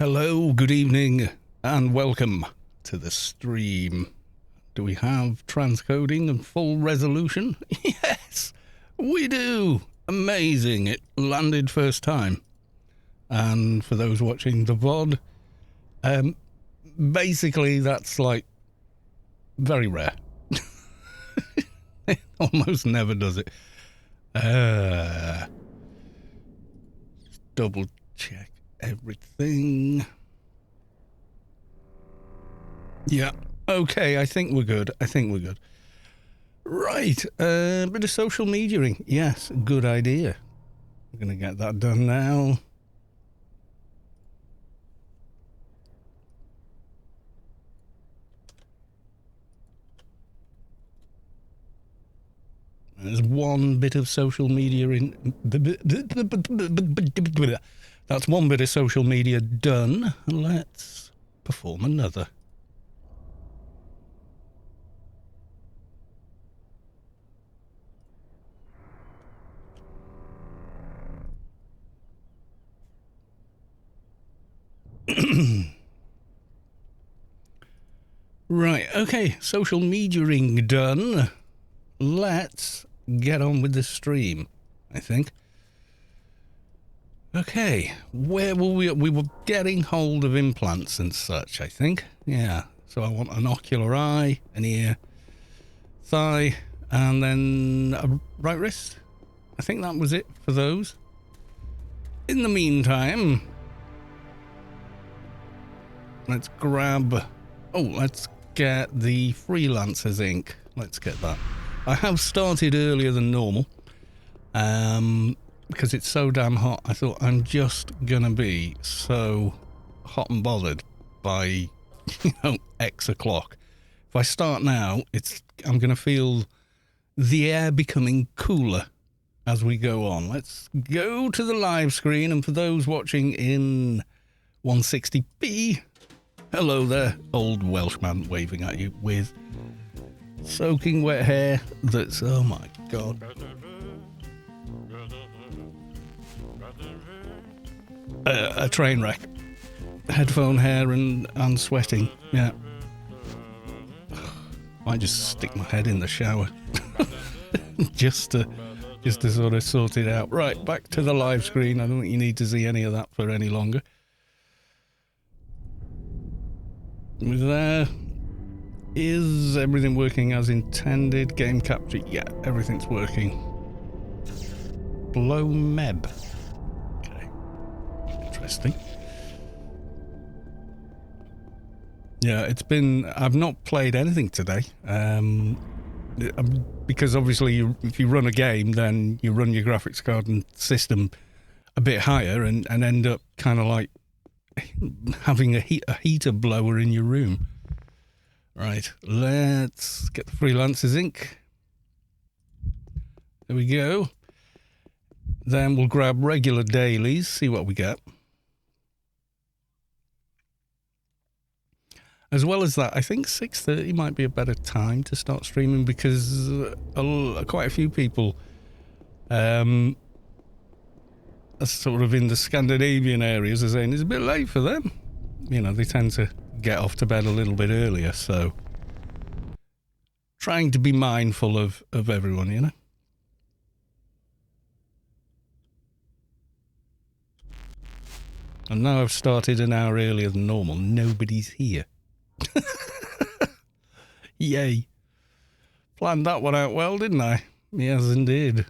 Hello, good evening, and welcome to the stream. Do we have transcoding and full resolution? Yes, we do. Amazing. It landed first time. And for those watching the VOD, basically that's like very rare. It almost never does it. Just double check everything. Yeah, okay, I think we're good. Right, bit of social mediaing. Yes, good idea. I'm gonna get that done now. There's one bit of social media in... That's one bit of social media done. Let's perform another. Right, okay, social mediaing done. Let's get on with the stream, I think. Okay, where were we? We were getting hold of implants and such, I think. Yeah, so I want an ocular eye, an ear, thigh, and then a right wrist. I think that was it for those. In the meantime, let's grab... Oh, let's get the Freelancers ink. Let's get that. I have started earlier than normal. Because it's so damn hot. I thought I'm just gonna be so hot and bothered by, X o'clock. If I start now, I'm gonna feel the air becoming cooler as we go on. Let's go to the live screen, and for those watching in 160p, hello there, old Welshman waving at you with soaking wet hair that's, oh my god. A train wreck. Headphone hair and sweating, yeah. Might just stick my head in the shower. just to sort of sort it out. Right, back to the live screen. I don't think you need to see any of that for any longer. There. Is everything working as intended? Game capture, yeah, everything's working. Blow Meb. Okay. Interesting. Yeah, I've not played anything today. Because obviously if you run a game, then you run your graphics card and system a bit higher and end up kind of like having a heater blower in your room. Right, let's get the Freelancers ink. There we go. Then we'll grab regular dailies, see what we get. As well as that, I think 6:30 might be a better time to start streaming because quite a few people are sort of in the Scandinavian areas are saying it's a bit late for them. They tend to get off to bed a little bit earlier, so trying to be mindful of everyone, And now I've started an hour earlier than normal. Nobody's here. Yay. Planned that one out well, didn't I? Yes, indeed.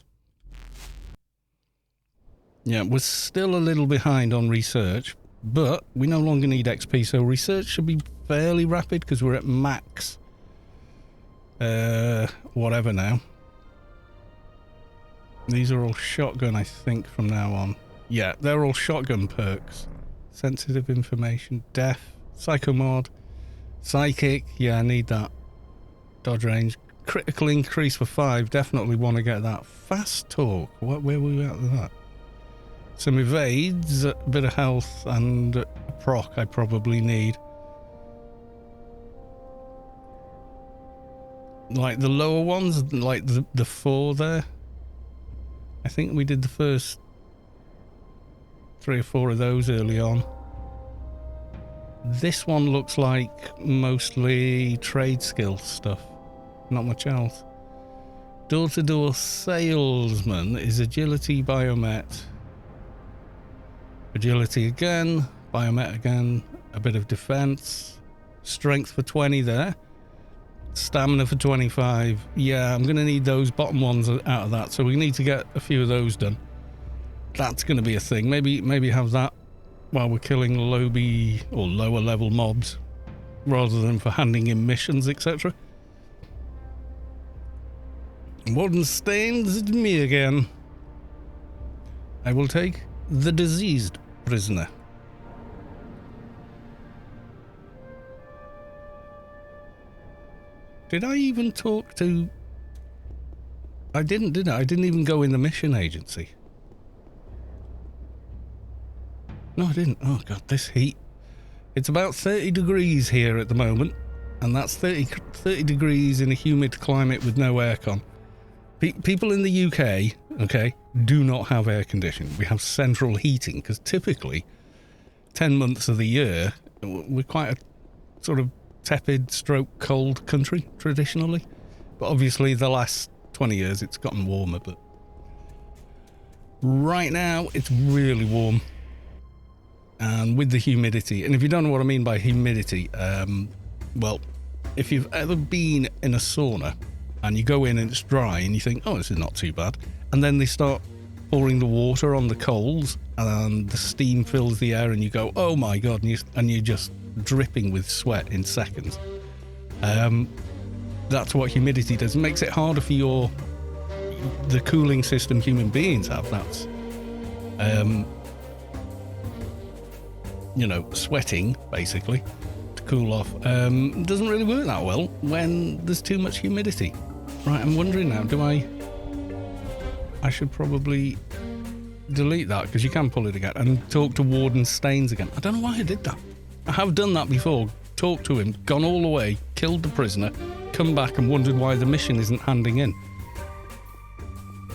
Yeah, we're still a little behind on research, but we no longer need XP, so research should be fairly rapid because we're at max whatever now. These are all shotgun, I think, from now on. Yeah, they're all shotgun perks. Sensitive information, deaf, psychomod, psychic. Yeah, I need that. Dodge range, critical increase for 5. Definitely want to get that. Fast talk. Where were we at with that? Some evades, a bit of health, and a proc I probably need. Like the lower ones, like the 4 there. I think we did the first 3 or 4 of those early on. This one looks like mostly trade skill stuff. Not much else. Door-to-door salesman is agility, biomet. Agility again, biomet again, a bit of defense. Strength for 20 there. Stamina for 25. Yeah, I'm going to need those bottom ones out of that, so we need to get a few of those done. That's going to be a thing. Maybe have that while we're killing lowbie or lower level mobs rather than for handing in missions, etc. Warden Stains, it's me again. I will take the diseased prisoner. Did I even talk to... I didn't, did I? I didn't even go in the mission agency. No, I didn't. Oh, God, this heat. It's about 30 degrees here at the moment, and that's 30 degrees in a humid climate with no aircon. People in the UK, okay, do not have air conditioning. We have central heating, because typically 10 months of the year, we're quite a sort of tepid stroke cold country, traditionally. But obviously the last 20 years it's gotten warmer, but right now it's really warm. And with the humidity, and if you don't know what I mean by humidity, well, if you've ever been in a sauna and you go in and it's dry and you think, oh, this is not too bad, and then they start pouring the water on the coals and the steam fills the air and you go, oh my God, and you're just dripping with sweat in seconds. That's what humidity does. It makes it harder for the cooling system human beings have. That's sweating basically to cool off. Doesn't really work that well when there's too much humidity. Right, I'm wondering now, I should probably delete that because you can pull it again and talk to Warden Stains again. I don't know why I did that. I have done that before. Talked to him, gone all the way, killed the prisoner, come back and wondered why the mission isn't handing in.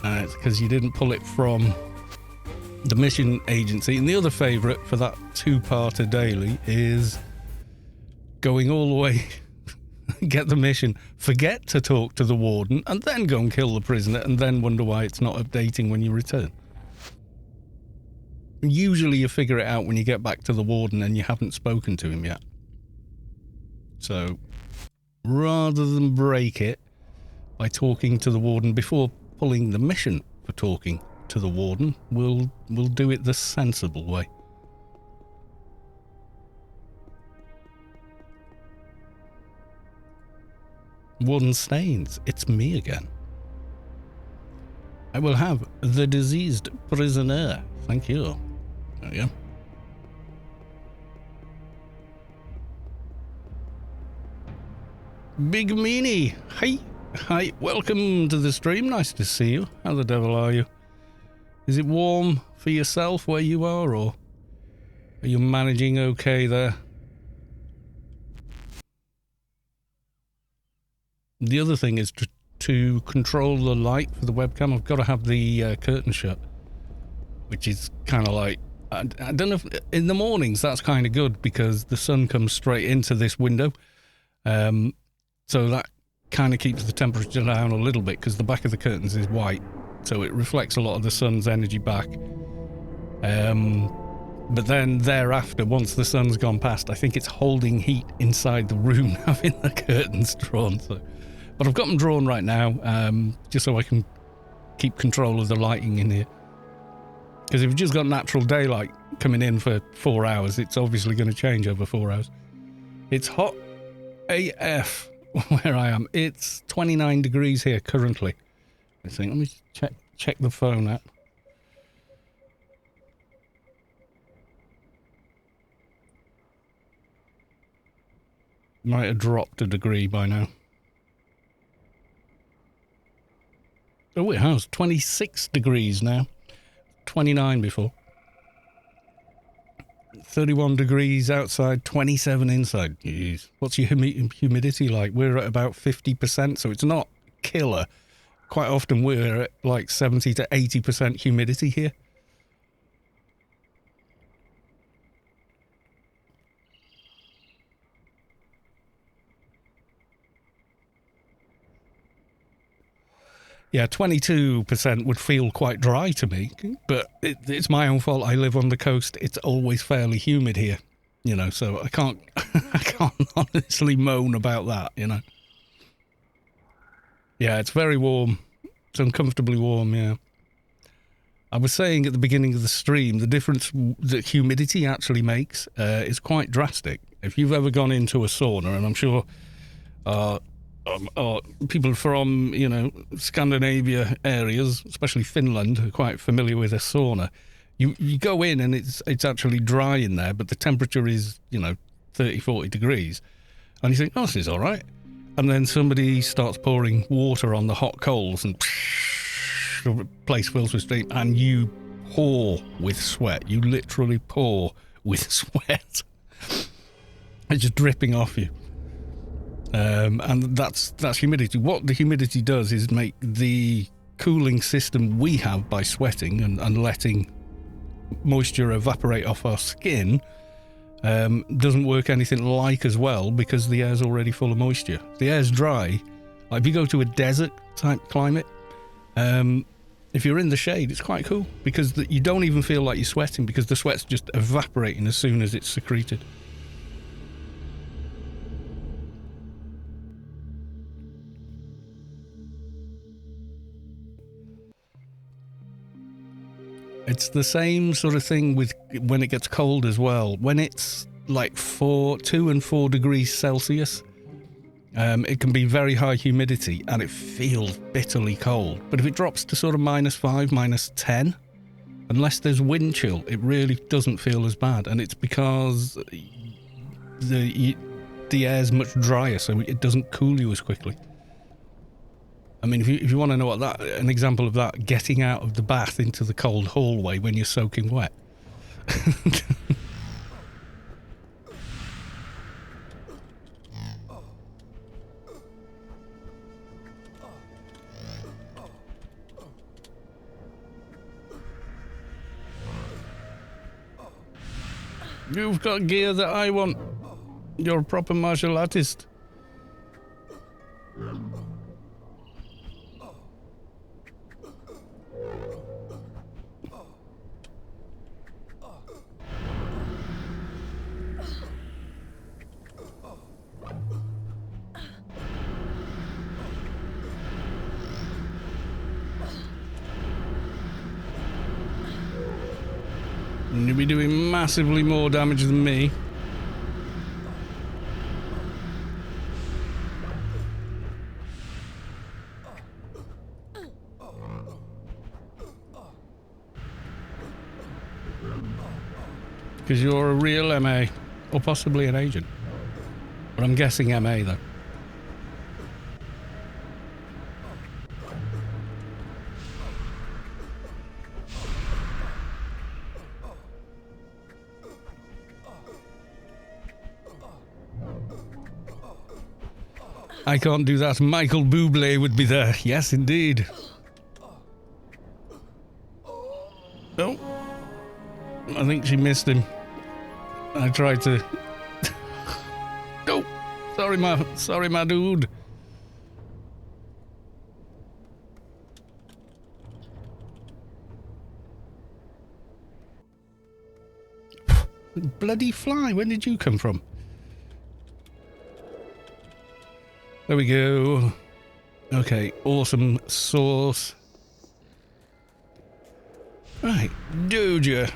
It's because you didn't pull it from the mission agency. And the other favourite for that two-parter daily is going all the way, get the mission, forget to talk to the warden, and then go and kill the prisoner, and then wonder why it's not updating when you return. Usually you figure it out when you get back to the warden and you haven't spoken to him yet. So, rather than break it by talking to the warden before pulling the mission for talking to the warden, we'll do it the sensible way. Warden Stains, it's me again. I will have the diseased prisoner. Thank you. There we go. Big Meanie, hi, welcome to the stream. Nice to see you. How the devil are you? Is it warm for yourself where you are, or are you managing okay there? The other thing is to control the light for the webcam. I've got to have the curtain shut, which is kind of like, I don't know if in the mornings that's kind of good because the sun comes straight into this window. So that kind of keeps the temperature down a little bit because the back of the curtains is white, so it reflects a lot of the sun's energy back. But then thereafter, once the sun's gone past, I think it's holding heat inside the room having the curtains drawn. So, but I've got them drawn right now, just so I can keep control of the lighting in here. Because if you've just got natural daylight coming in for 4 hours, it's obviously going to change over 4 hours. It's hot AF where I am. It's 29 degrees here currently. I think. Let me check the phone app. Might have dropped a degree by now. Oh, it has. 26 degrees now. 29 before. 31 degrees outside, 27 inside. Jeez. What's your humidity like? We're at about 50%, so it's not killer. Quite often we're at like 70 to 80% humidity here. Yeah, 22% would feel quite dry to me, but it's my own fault. I live on the coast. It's always fairly humid here, you know, so I can't, I can't honestly moan about that, you know. Yeah, it's very warm. It's uncomfortably warm, yeah. I was saying at the beginning of the stream, the difference that humidity actually makes is quite drastic. If you've ever gone into a sauna, and I'm sure people from, you know, Scandinavia areas, especially Finland, are quite familiar with a sauna. You go in and it's actually dry in there, but the temperature is, you know, 30, 40 degrees. And you think, oh, this is all right. And then somebody starts pouring water on the hot coals and the place fills with steam and you pour with sweat. You literally pour with sweat. It's just dripping off you. And that's humidity. What the humidity does is make the cooling system we have by sweating and letting moisture evaporate off our skin doesn't work anything like as well because the air's already full of moisture. The air's dry. Like if you go to a desert type climate, if you're in the shade, it's quite cool because you don't even feel like you're sweating because the sweat's just evaporating as soon as it's secreted. It's the same sort of thing with when it gets cold as well. When it's like 2 and 4 degrees Celsius, it can be very high humidity and it feels bitterly cold. But if it drops to sort of -5, -10, unless there's wind chill, it really doesn't feel as bad. And it's because the air's much drier, so it doesn't cool you as quickly. I mean, if you want to know an example of that, getting out of the bath into the cold hallway when you're soaking wet. You've got gear that I want. You're a proper martial artist. You'll be doing massively more damage than me. Because you're a real MA, or possibly an agent. But I'm guessing MA though. I can't do that. Michael Bublé would be there. Yes, indeed. Oh. I think she missed him. I tried to... Oh. Sorry, my dude. Bloody fly. When did you come from? There we go. Okay, awesome sauce. Right, Doja.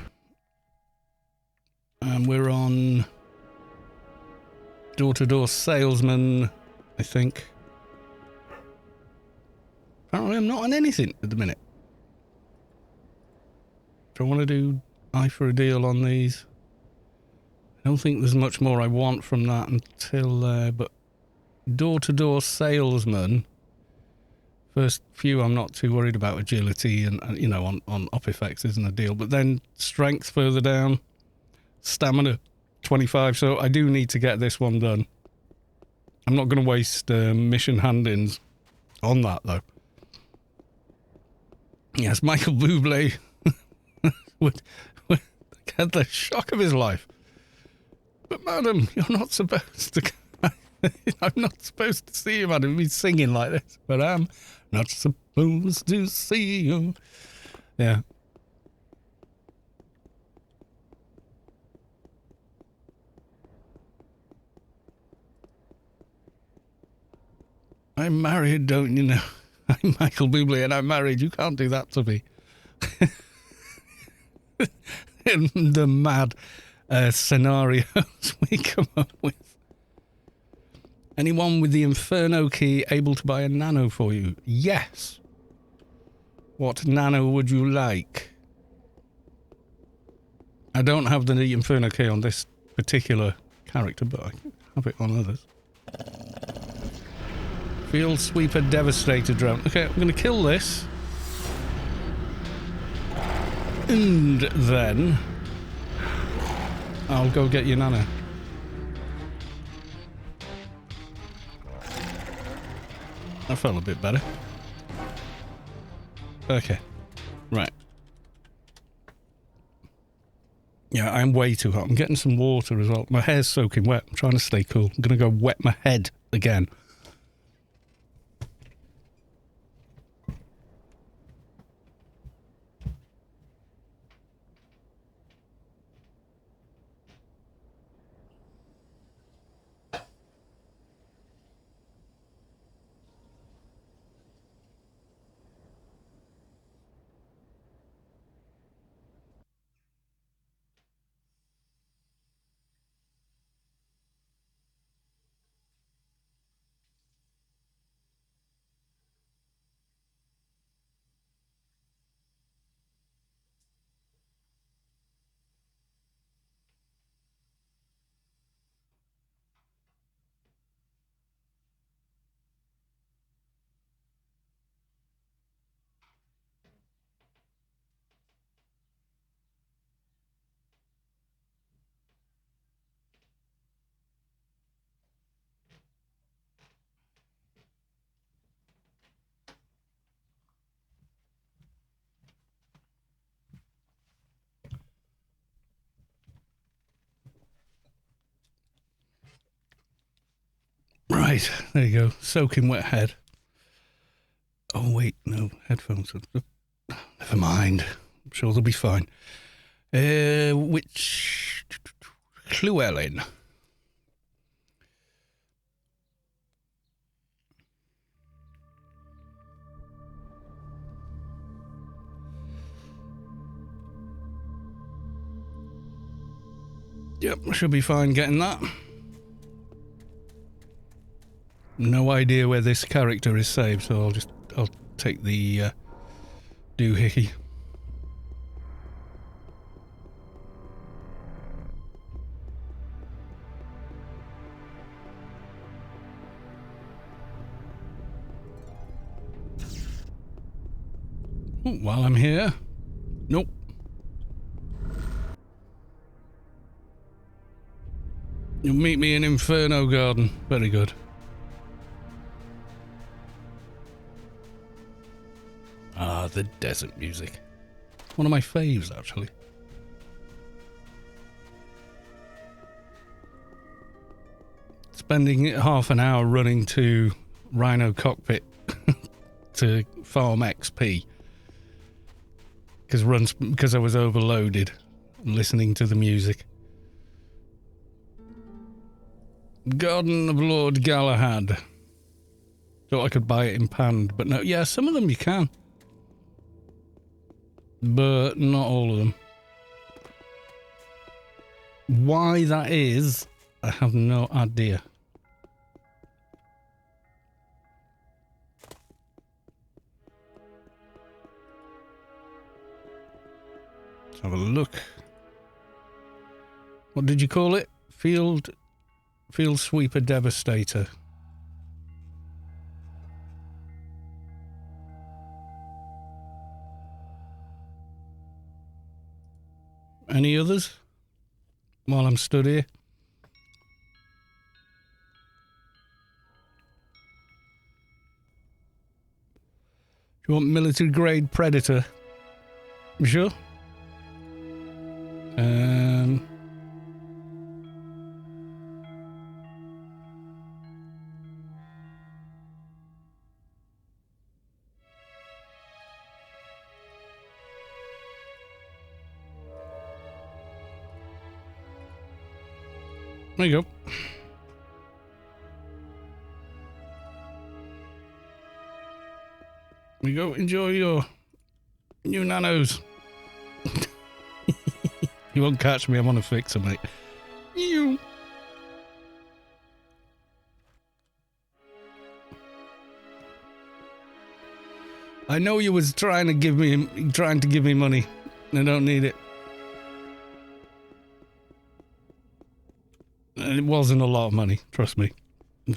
And we're on door-to-door salesman, I think. Apparently I'm not on anything at the minute. Do I want to do eye for a deal on these? I don't think there's much more I want from that until, but door-to-door salesman. First few I'm not too worried about agility and you know, on op effects isn't a deal. But then strength further down, stamina 25. So I do need to get this one done. I'm not going to waste mission hand-ins on that though. Yes, Michael Bublé would get the shock of his life. But madam, you're not supposed to... I'm not supposed to see him. I'd be singing like this, but I'm not supposed to see you. Yeah. I'm married, don't you know? I'm Michael Bublé and I'm married. You can't do that to me. In the mad scenarios we come up with. Anyone with the Inferno key able to buy a nano for you? Yes. What nano would you like? I don't have the Inferno key on this particular character, but I can have it on others. Field Sweeper Devastator drone. Okay, I'm going to kill this. And then I'll go get your nano. I felt a bit better. Okay. Right. Yeah, I'm way too hot. I'm getting some water as well. My hair's soaking wet. I'm trying to stay cool. I'm going to go wet my head again. Right, there you go. Soaking wet head. Oh, wait, no. Headphones. Never mind. I'm sure they'll be fine. Which... Llewellyn. Yep, should be fine getting that. No idea where this character is saved, so I'll take the doohickey. While I'm here. Nope. You'll meet me in Inferno Garden. Very good. Ah, the desert music. One of my faves, actually. Spending half an hour running to Rhino Cockpit to farm XP. Because I was overloaded listening to the music. Garden of Lord Galahad. Thought I could buy it in Pand, but no. Yeah, some of them you can. But not all of them. Why that is, I have no idea. Let's have a look. What did you call it? Field Sweeper Devastator. Any others? While I'm stood here. Do you want military grade Predator? You sure? There you go. There you go. Enjoy your new nanos. You won't catch me. I'm on a fixer, mate. You. I know you was trying to give me money. I don't need it. It wasn't a lot of money, trust me.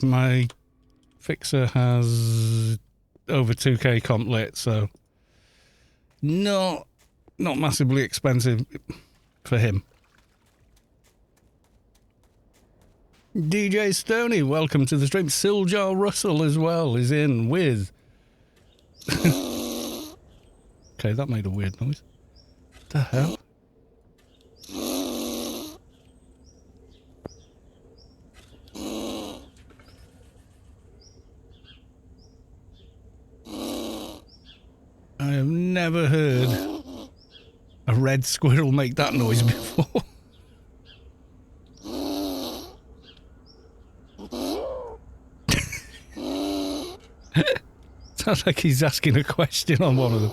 My fixer has over 2k comp lit, so not massively expensive for him. DJ Stoney, welcome to the stream. Siljar Russell as well is in with... Okay, that made a weird noise. What the hell? I have never heard a red squirrel make that noise before. Sounds like he's asking a question on one of them.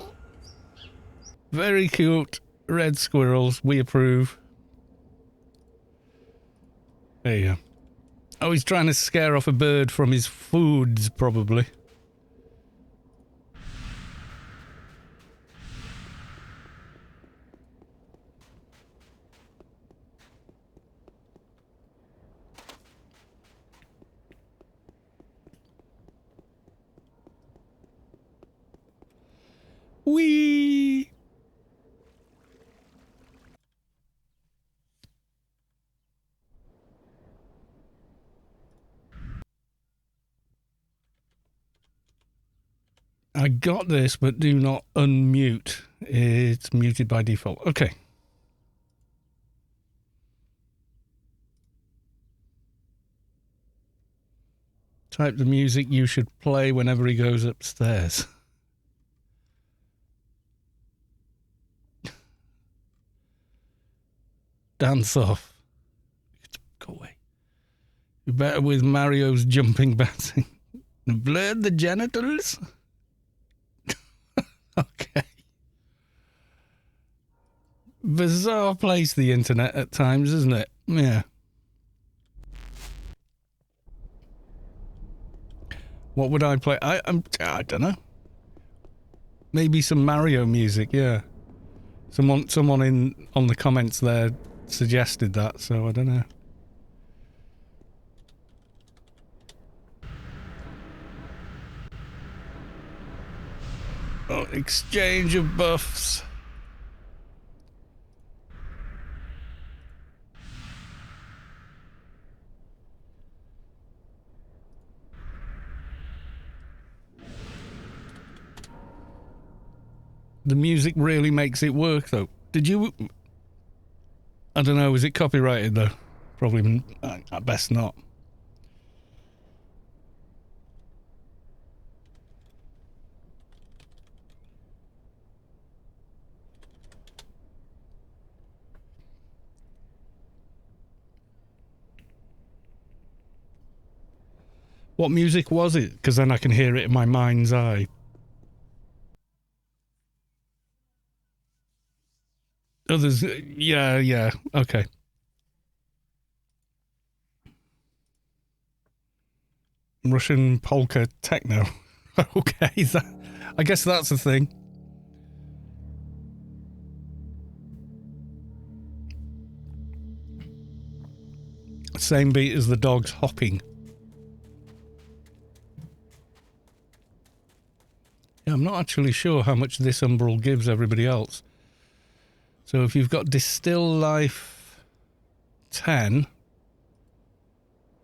Very cute red squirrels. We approve. There you go. Oh, he's trying to scare off a bird from his foods, probably. Whee! I got this, but do not unmute. It's muted by default. Okay. Type the music you should play whenever he goes upstairs. Dance off. Go away. You're better with Mario's jumping batting. Blur the genitals? Okay. Bizarre place, the internet, at times, isn't it? Yeah. What would I play? I don't know. Maybe some Mario music, yeah. Someone on the comments there suggested that, so I don't know. Oh, exchange of buffs. The music really makes it work, though. Did you... I don't know, was it copyrighted, though? Probably, at best not. What music was it? Because then I can hear it in my mind's eye. Others, yeah, okay. Russian polka techno. Okay, I guess that's a thing. Same beat as the dogs hopping. Yeah, I'm not actually sure how much this umbral gives everybody else. So if you've got Distill Life 10,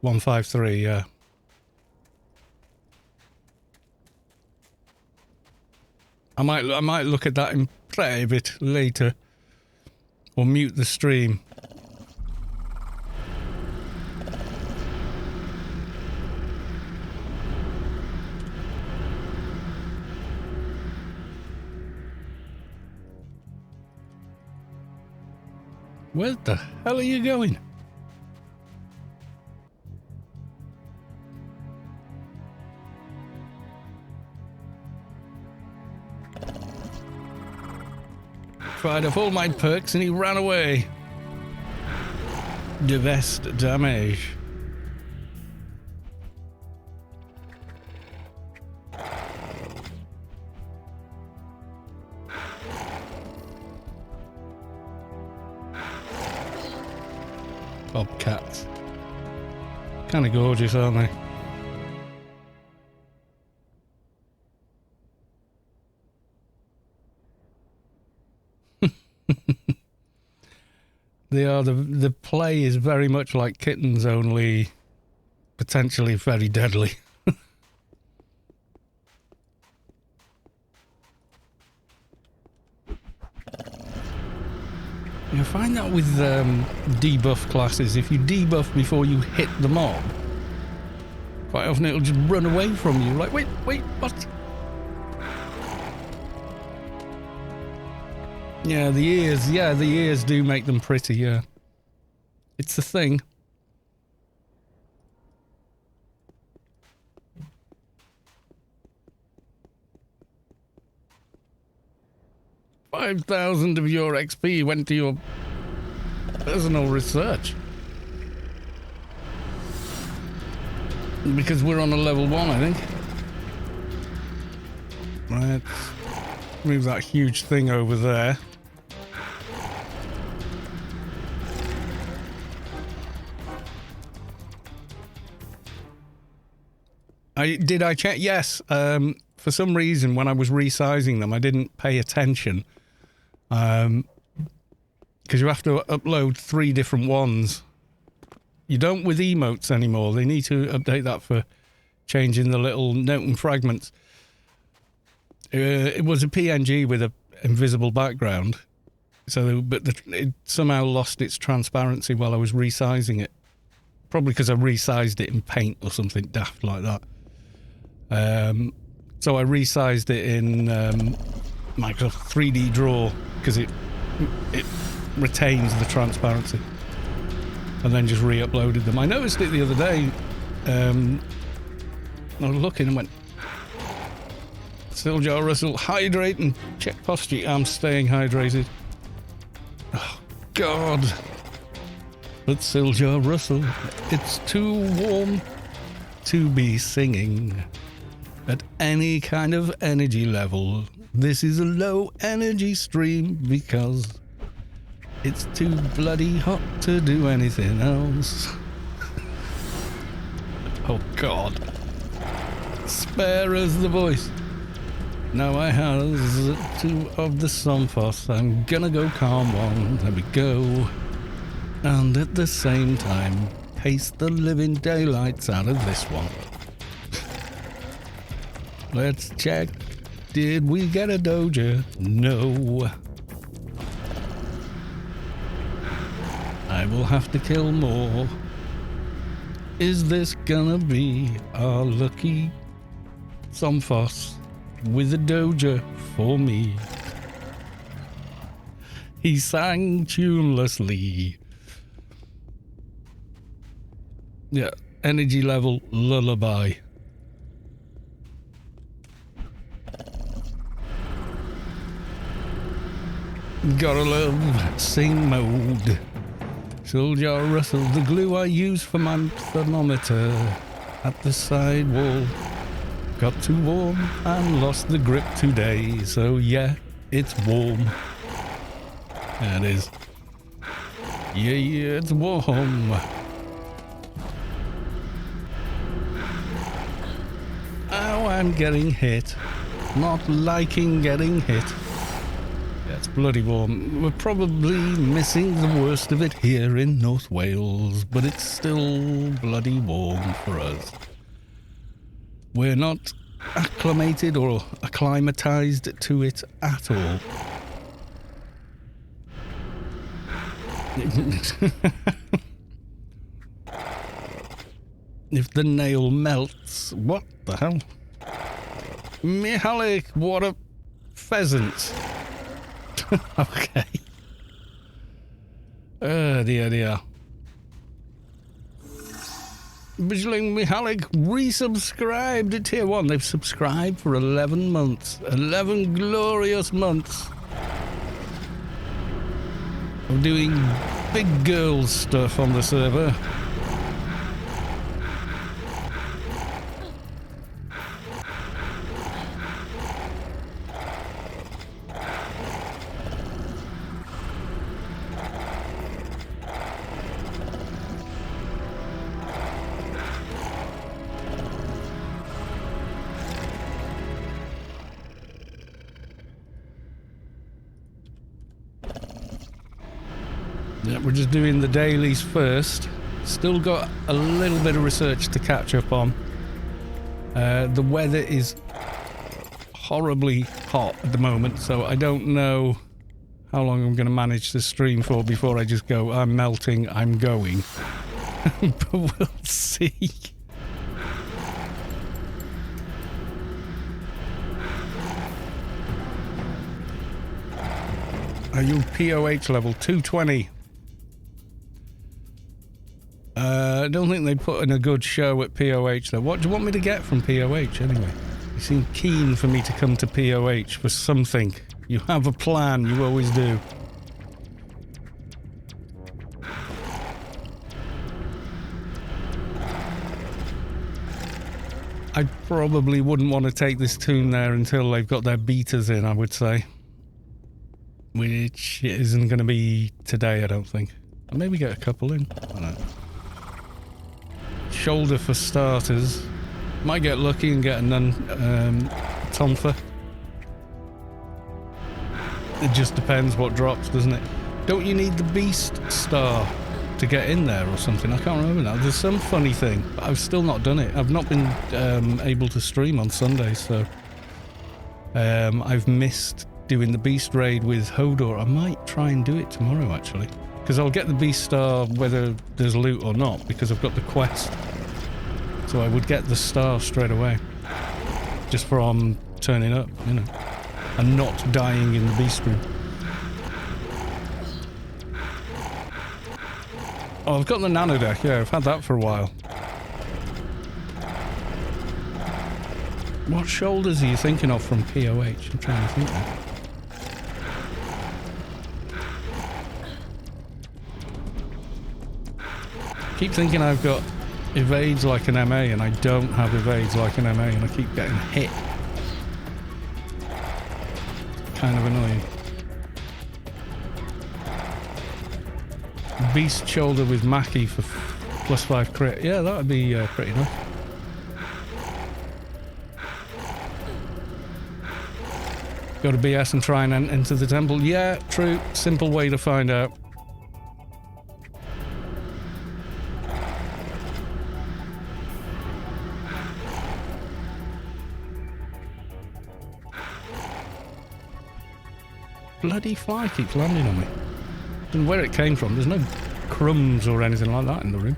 153, yeah. I might look at that in private later, or mute the stream. Where the hell are you going? Fired off all my perks and he ran away. Divest damage. Bobcats. Kind of gorgeous, aren't they? They are. The play is very much like kittens, only potentially very deadly. You find that with debuff classes, if you debuff before you hit the mob, quite often it'll just run away from you, like, wait, what? Yeah, the ears do make them pretty, yeah. It's the thing. $5,000 of your XP went to your personal research. Because we're on a level 1, I think. Right. Move that huge thing over there. Did I check? Yes. For some reason, when I was resizing them, I didn't pay attention. Because you have to upload 3 different ones. You don't with emotes anymore. They need to update that for changing the little note and fragments. It was a PNG with an invisible background. But it somehow lost its transparency while I was resizing it. Probably because I resized it in Paint or something daft like that. So I resized it in Microsoft 3D Draw because it retains the transparency, and then just re-uploaded them. I noticed it the other day. I was looking and went, Siljar Russell, hydrate and check posture. I'm staying hydrated. Oh, God. But Siljar Russell, it's too warm to be singing at any kind of energy level. This is a low energy stream because it's too bloody hot to do anything else. Oh God. Spare us the voice. Now I has 2 of the Somphos. I'm gonna go calm one. There we go. And at the same time, paste the living daylights out of this one. Let's check. Did we get a Doja? No. I will have to kill more. Is this gonna be our lucky Somphos with a Doja for me? He sang tunelessly. Yeah, energy level lullaby. Gotta love sing mode. Siljar Russell, the glue I use for my thermometer at the side wall got too warm and lost the grip today. So yeah, it's warm. Yeah, it is. Yeah, it's warm. Oh, I'm getting hit. Not liking getting hit. Yeah, it's bloody warm. We're probably missing the worst of it here in North Wales, but it's still bloody warm for us. We're not acclimated or acclimatized to it at all. If the nail melts, what the hell? Mihalik, what a pheasant. Okay. Dear. Bigeling Mihalik resubscribed to Tier 1. They've subscribed for 11 months. 11 glorious months. I'm doing big girls stuff on the server. Yeah, we're just doing the dailies first. Still got a little bit of research to catch up on. The weather is horribly hot at the moment, so I don't know how long I'm going to manage to stream for before I just go, I'm melting, I'm going. But we'll see. Are you POH level 220? I don't think they put in a good show at POH though. What do you want me to get from POH anyway? You seem keen for me to come to POH for something. You have a plan, you always do. I probably wouldn't want to take this tune there until they've got their beaters in, I would say. Which isn't going to be today, I don't think. I'll maybe get a couple in. I don't know. Shoulder for starters. Might get lucky and get a Tonfa. It just depends what drops, doesn't it? Don't you need the Beast Star to get in there or something? I can't remember now. There's some funny thing, but I've still not done it. I've not been able to stream on Sundays, so I've missed doing the Beast Raid with Hodor. I might try and do it tomorrow, actually. Because I'll get the Beast Star whether there's loot or not, because I've got the quest. So I would get the star straight away. Just from turning up, you know. And not dying in the Beast Room. Oh, I've got the Nano deck, yeah, I've had that for a while. What shoulders are you thinking of from POH? I'm trying to think now. Keep thinking I've got evades like an MA and I don't have evades like an MA and I keep getting hit. Kind of annoying. Beast shoulder with Mackie for +5 crit. Yeah, that would be pretty nice. Go to BS and try and enter the temple. Yeah, true. Simple way to find out. Bloody fly keeps landing on me. And where it came from, there's no crumbs or anything like that in the room.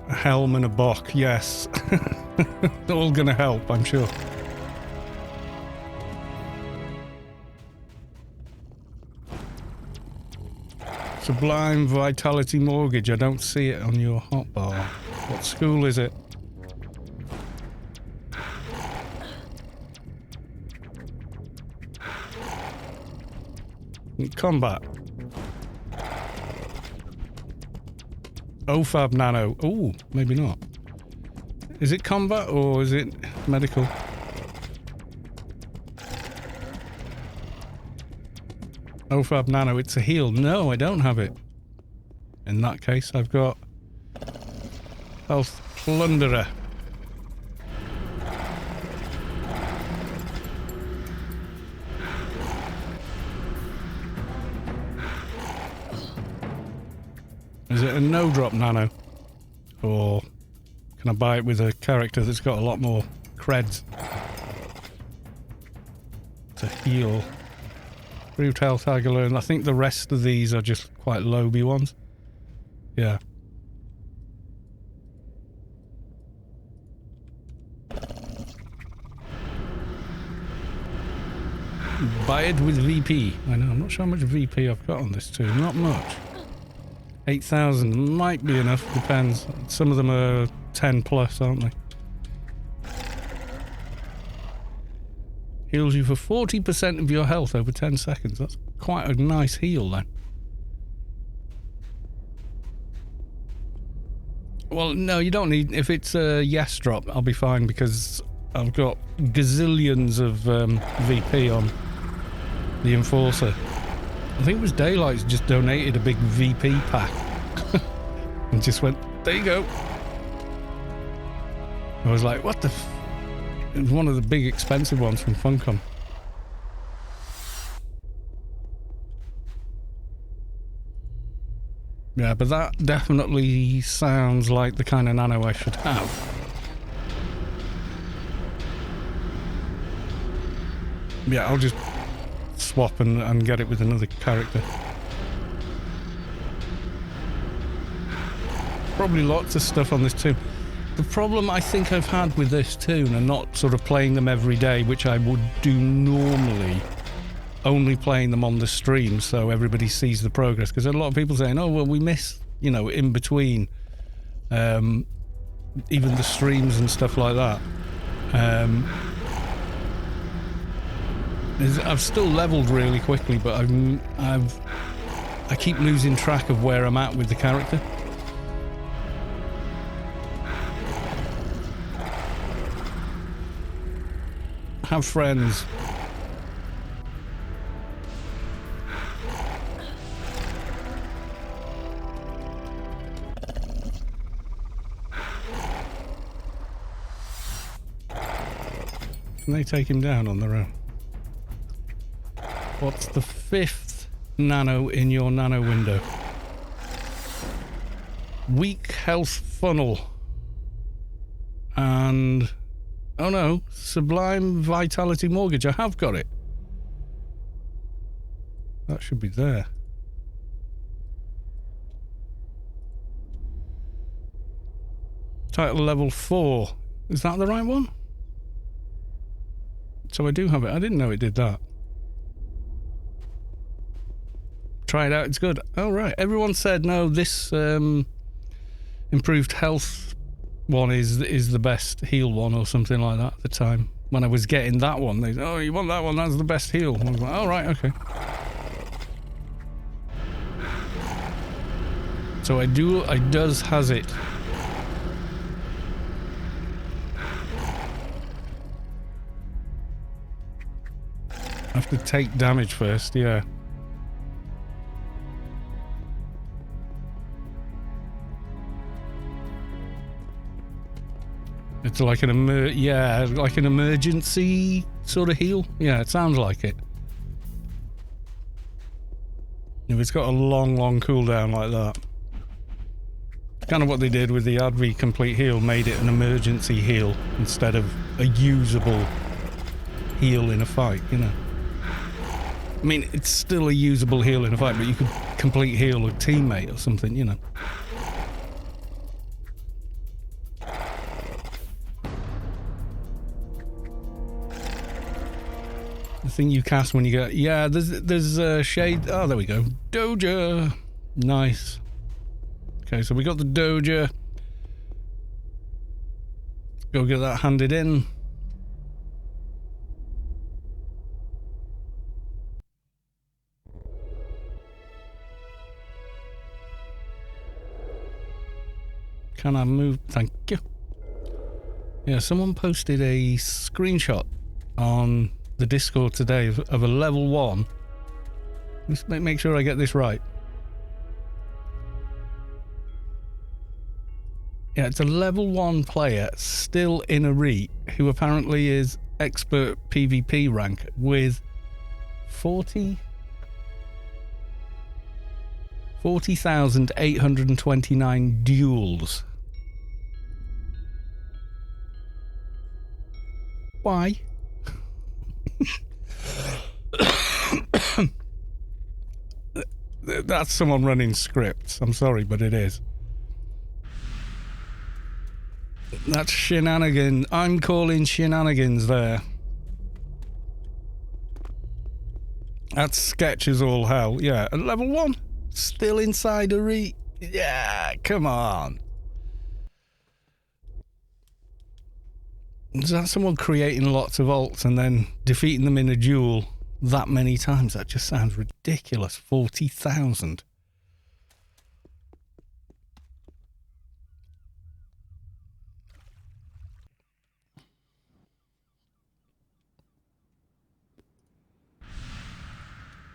A helm and a bock, yes. All gonna help, I'm sure. Sublime Vitality Mortgage. I don't see it on your hotbar. What school is it? Combat. OFAB Nano. Ooh, maybe not. Is it combat or is it medical? OFAB Nano, it's a heal. No, I don't have it. In that case, I've got Health Plunderer. Is it a no-drop Nano? Or can I buy it with a character that's got a lot more creds to heal? Improved health, Tiger Learn. I think the rest of these are just quite lowby ones. Yeah. Buy it with VP. I know, I'm not sure how much VP I've got on this too. Not much. 8,000 might be enough, depends. Some of them are 10 plus, aren't they? Heals you for 40% of your health over 10 seconds. That's quite a nice heal then. Well, no, you don't need... If it's a yes drop, I'll be fine because I've got gazillions of VP on the Enforcer. I think it was Daylights just donated a big VP pack. And just went, there you go. I was like, what the f... It was one of the big expensive ones from Funcom. Yeah, but that definitely sounds like the kind of nano I should have. Yeah, I'll just swap and get it with another character. Probably lots of stuff on this tune. The problem I think I've had with this tune and not sort of playing them every day, which I would do normally, only playing them on the stream so everybody sees the progress, because a lot of people saying, oh well, we miss, you know, in between even the streams and stuff like that. I've still leveled really quickly, but I keep losing track of where I'm at with the character. Have friends. Can they take him down on their own? What's the 5th nano in your nano window? Weak health funnel. And... oh no, Sublime Vitality Mortgage. I have got it. That should be there. Title level 4. Is that the right one? So I do have it. I didn't know it did that. Try it out, it's good. Oh right, everyone said no, this improved health one is the best heal one or something like that at the time. When I was getting that one, they said, oh, you want that one, that's the best heal. I was like, oh right, okay. So it does has it. I have to take damage first, yeah. It's like an like an emergency sort of heal. Yeah, it sounds like it. If it's got a long cooldown like that. Kind of what they did with the Advi complete heal, made it an emergency heal instead of a usable heal in a fight, you know. I mean, it's still a usable heal in a fight, but you could complete heal a teammate or something, you know. The thing you cast when you get... yeah, there's a shade... oh, there we go. Doja. Nice. Okay, so we got the Doja. Go get that handed in. Can I move? Thank you. Yeah, someone posted a screenshot on the Discord today of a level 1. Let's make sure I get this right. Yeah, it's a level 1 player still in Arid who apparently is expert PvP rank with 40,829 duels. Why? That's someone running scripts. I'm sorry, but it is. That's shenanigan. I'm calling shenanigans there. That sketch is all hell. Yeah, at level 1. Still inside Arid. Yeah, come on. Is that someone creating lots of alts and then defeating them in a duel that many times? That just sounds ridiculous. 40,000.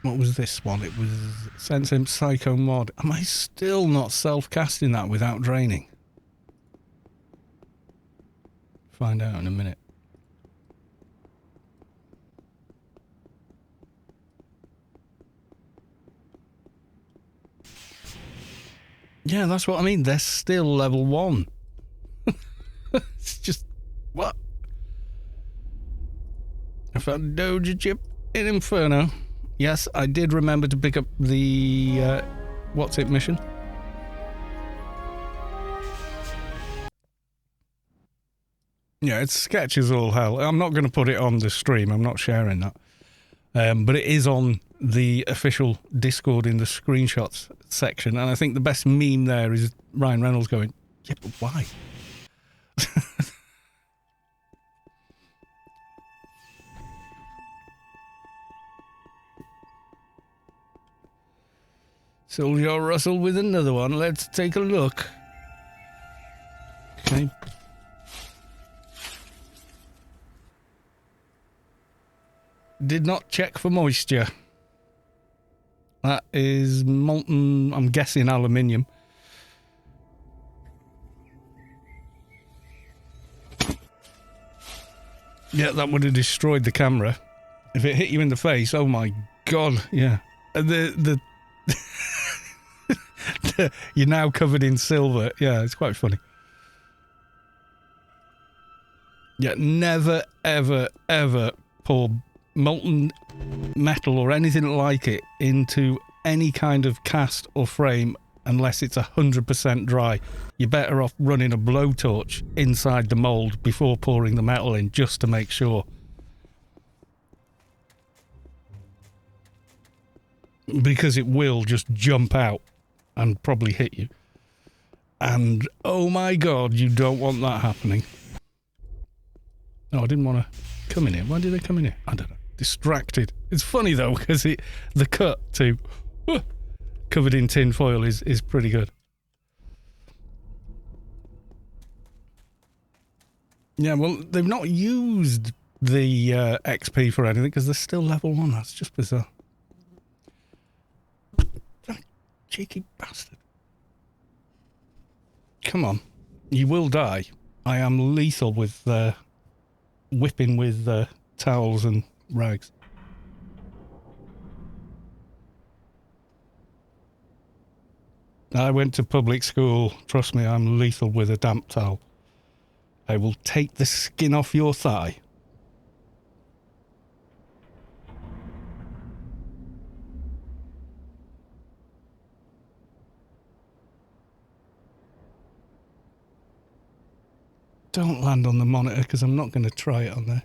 What was this one? It was Sense Psycho Mod. Am I still not self-casting that without draining? Find out in a minute. Yeah, that's what I mean. They're still level 1. It's just... What? I found Doja chip in Inferno. Yes, I did remember to pick up the... what's it mission? Yeah, it's sketches all hell. I'm not going to put it on the stream. I'm not sharing that. But it is on the official Discord in the screenshots section. And I think the best meme there is Ryan Reynolds going, yeah, but why? Soldier Russell with another one. Let's take a look. Okay. Did not check for moisture. That is molten, I'm guessing, aluminium. Yeah, that would have destroyed the camera. If it hit you in the face, oh my god, yeah. You're now covered in silver. Yeah, it's quite funny. Yeah, never, ever, ever pour molten metal or anything like it into any kind of cast or frame unless it's 100% dry. You're better off running a blowtorch inside the mould before pouring the metal in, just to make sure. Because it will just jump out and probably hit you. And oh my god, you don't want that happening. No, I didn't want to come in here. Why did they come in here? I don't know. Distracted. It's funny though, because the cut to covered in tin foil is pretty good. Yeah, well, they've not used the XP for anything because they're still level 1. That's just bizarre. Cheeky bastard. Come on. You will die. I am lethal with whipping with towels and rags. I went to public school. Trust me, I'm lethal with a damp towel. I will take the skin off your thigh. Don't land on the monitor because I'm not going to try it on there.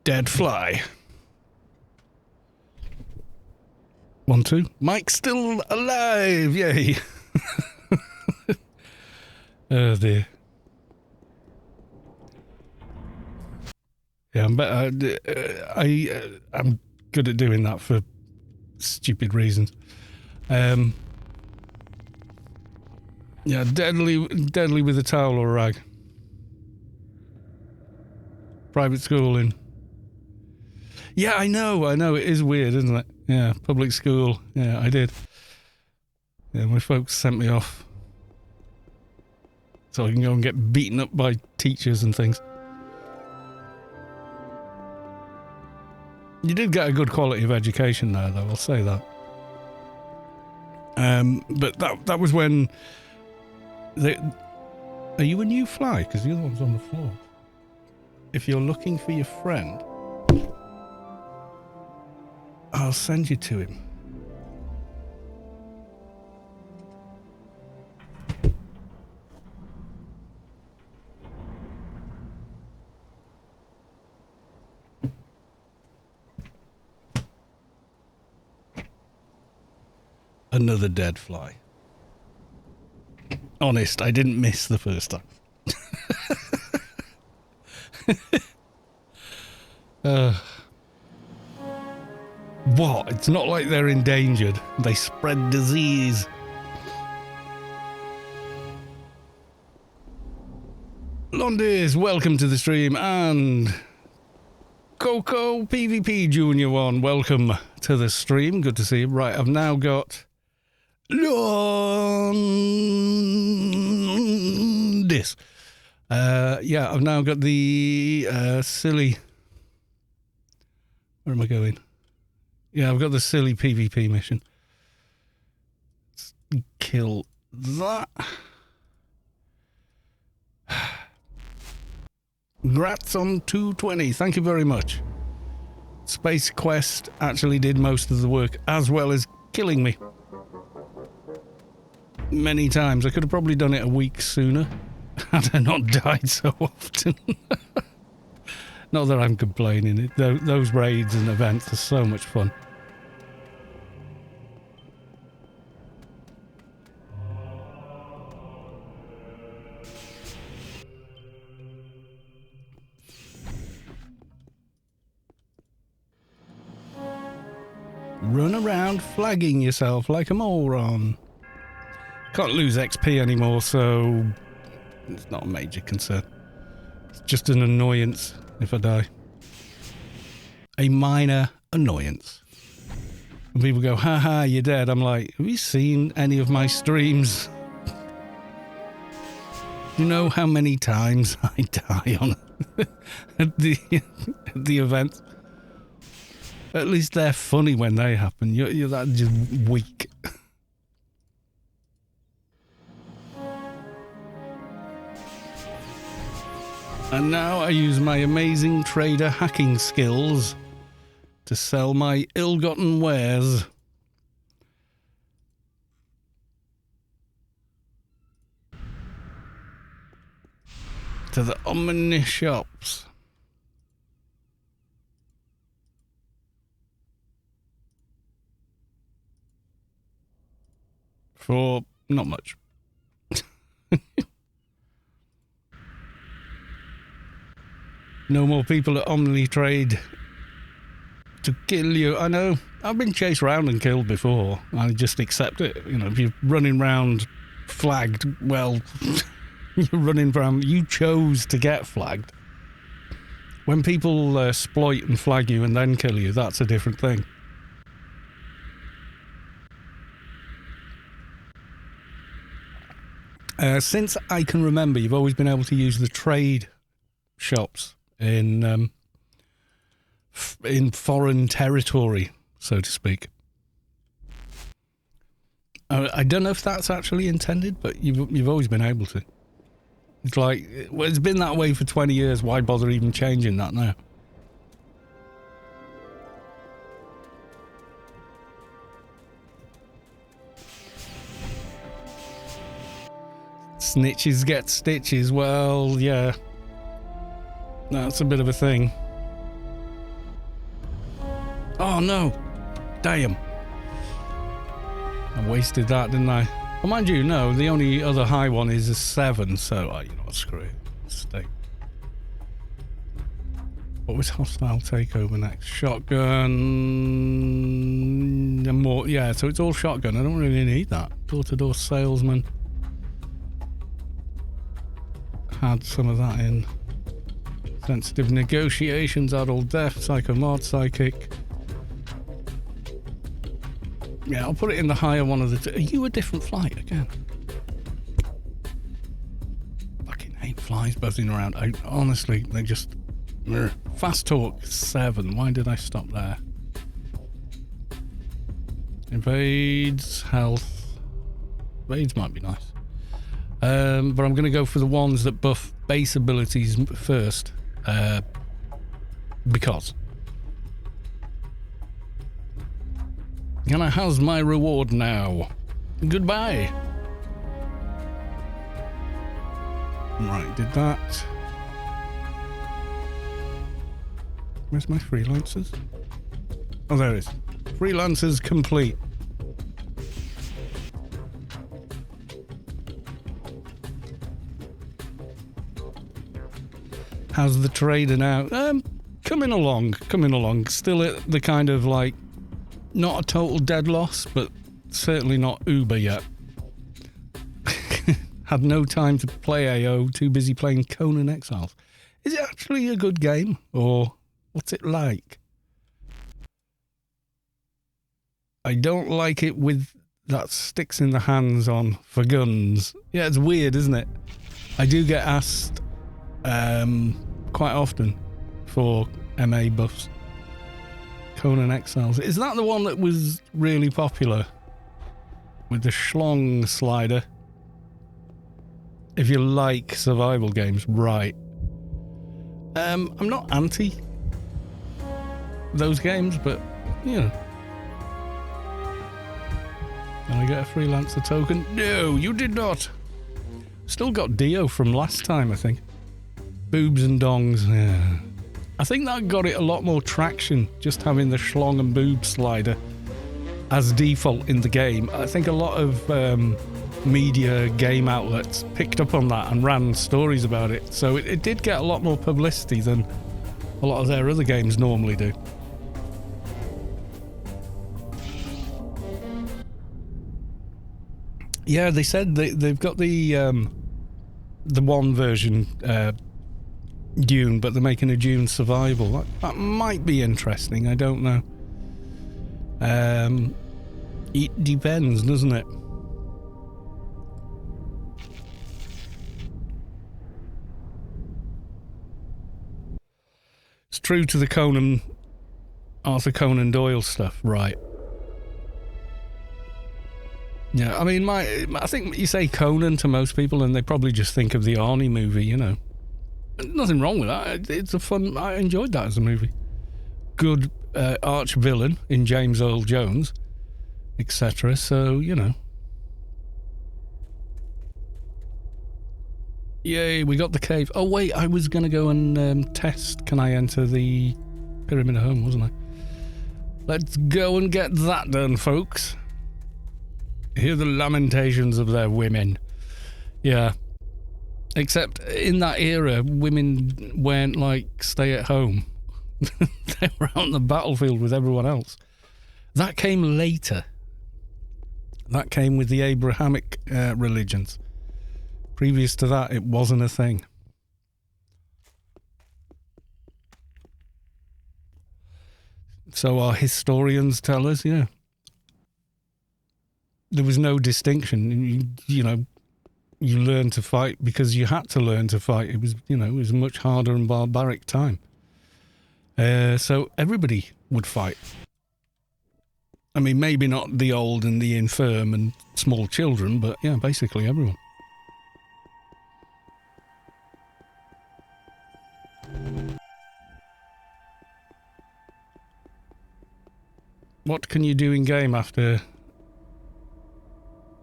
Dead fly. 1, 2. Mike's still alive! Yay! Oh dear. Yeah, I'm better. I'm good at doing that for stupid reasons. Yeah, deadly with a towel or a rag. Private schooling. Yeah, I know. It is weird, isn't it? Yeah, public school. Yeah, I did. Yeah, my folks sent me off so I can go and get beaten up by teachers and things. You did get a good quality of education there, though, I'll say that. But that was when... Are you a new fly? Because the other one's on the floor. If you're looking for your friend, I'll send you to him. Another dead fly. Honest, I didn't miss the first time. What? It's not like they're endangered. They spread disease. Londis, welcome to the stream, and Coco PvP Junior 1, welcome to the stream. Good to see you. Right, I've now got Londis. Yeah, I've now got the silly... Where am I going? Yeah, I've got the silly PvP mission. Let's kill that. Grats on 220. Thank you very much. Space Quest actually did most of the work, as well as killing me. Many times. I could have probably done it a week sooner had I not died so often. Not that I'm complaining. Those raids and events are so much fun. Run around flagging yourself like a moron. Can't lose XP anymore, so it's not a major concern. It's just an annoyance if I die. A minor annoyance. When people go, haha, you're dead, I'm like, have you seen any of my streams? Do you know how many times I die on at the event? At least they're funny when they happen. You're that just weak. And now I use my amazing trader hacking skills to sell my ill-gotten wares. To the omni shops. For not much. No more people at Omni Trade to kill you. I know. I've been chased around and killed before. I just accept it. You know, if you're running around flagged, well, you're running around. You chose to get flagged. When people exploit and flag you and then kill you, that's a different thing. Since I can remember, you've always been able to use the trade shops in foreign territory, so to speak. I don't know if that's actually intended, but you've always been able to. It's like, well, it's been that way for 20 years. Why bother even changing that now? Snitches get stitches. Well, yeah. That's a bit of a thing. Oh, no. Damn. I wasted that, didn't I? Well, mind you, no. The only other high one is a 7, so, you know what, screw it. Stay. What was hostile takeover next? Shotgun... and more, yeah, so it's all shotgun. I don't really need that. Door-to-door salesman. Had some of that in. Sensitive negotiations, adult death, psychomod, psychic. Yeah, I'll put it in the higher one of the two. Are you a different flight again? Fucking hate flies buzzing around. Honestly, they just... Fast talk 7. Why did I stop there? Invades, health. Invades might be nice. But I'm going to go for the ones that buff base abilities first. Because. And I has my reward now. Goodbye. Right, did that. Where's my freelancers? Oh, there it is. Freelancers complete. How's the trader now? Coming along. Still at the kind of like, not a total dead loss, but certainly not uber yet. Had no time to play AO, too busy playing Conan Exiles. Is it actually a good game, or what's it like? I don't like it with that sticks in the hands on for guns. Yeah, it's weird, isn't it? I do get asked quite often for MA buffs. Conan Exiles. Is that the one that was really popular? With the schlong slider? If you like survival games, right. I'm not anti those games, but, you know. Can I get a freelancer token? No, you did not. Still got Dio from last time, I think. Boobs and dongs, yeah. I think that got it a lot more traction, just having the schlong and boob slider as default in the game. I think a lot of media game outlets picked up on that and ran stories about it. So it did get a lot more publicity than a lot of their other games normally do. Yeah, they said they've got the one version Dune, but they're making a Dune survival. That might be interesting. I don't know. It depends, doesn't it? It's true to the Arthur Conan Doyle stuff, right? Yeah, I mean, I think you say Conan to most people and they probably just think of the Arnie movie, you know. Nothing wrong with that. It's a fun... I enjoyed that as a movie. Good arch villain in James Earl Jones, etc. So, you know. Yay, we got the cave. Oh, wait, I was going to go and test. Can I enter the Pyramid of Home, wasn't I? Let's go and get that done, folks. Hear the lamentations of their women. Yeah. Except in that era, women weren't like stay at home. They were out on the battlefield with everyone else. That came later. That came with the Abrahamic religions. Previous to that, it wasn't a thing. So our historians tell us, yeah. There was no distinction. You know, you learned to fight because you had to learn to fight. It was, you know, it was a much harder and barbaric time. So everybody would fight. I mean, maybe not the old and the infirm and small children, but yeah, basically everyone. What can you do in game after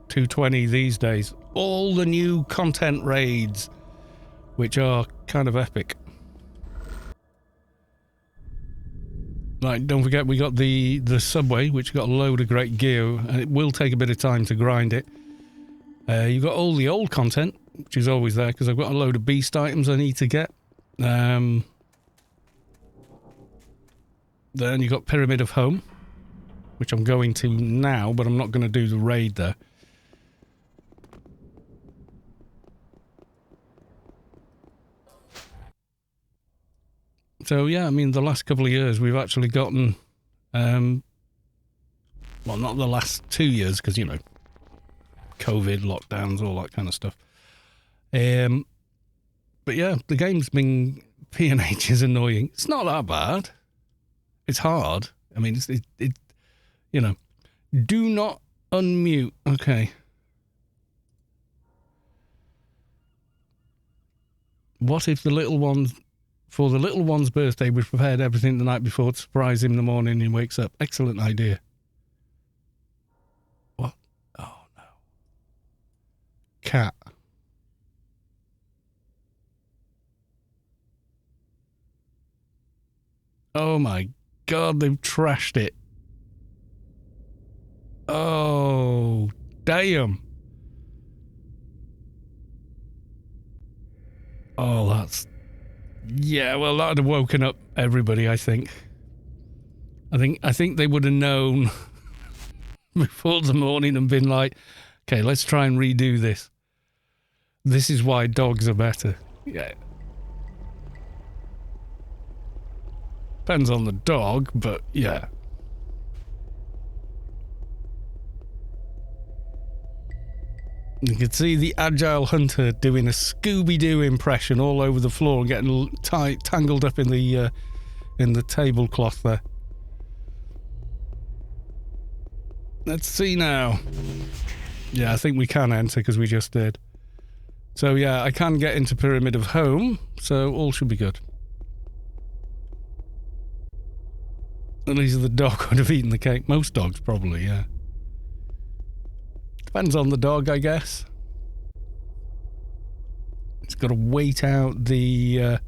220 these days? All the new content raids, which are kind of epic. Like, don't forget, we got the subway, which got a load of great gear, and it will take a bit of time to grind it. You've got all the old content, which is always there, because I've got a load of beast items I need to get. Then you've got Pyramid of Home, which I'm going to now, but I'm not going to do the raid there. So, yeah, I mean, the last couple of years, we've actually gotten, well, not the last 2 years, because, you know, COVID, lockdowns, all that kind of stuff. But, yeah, the game's been, P&H is annoying. It's not that bad. It's hard. I mean, it you know, do not unmute. Okay. What if the little ones... For the little one's birthday, we've prepared everything the night before to surprise him in the morning and he wakes up. Excellent idea. What? Oh, no. Cat. Oh, my God, they've trashed it. Oh, damn. Oh, Yeah, well, that would have woken up everybody, I think. I think they would have known before the morning and been like, okay, let's try and redo this. This is why dogs are better. Yeah. Depends on the dog, but yeah. You can see the agile hunter doing a Scooby-Doo impression all over the floor and getting tangled up in the tablecloth there. Let's see now. Yeah, I think we can enter because we just did. So yeah, I can get into Pyramid of Home, so all should be good. At least the dog would have eaten the cake. Most dogs probably, yeah. Depends on the dog, I guess. It's got to wait out the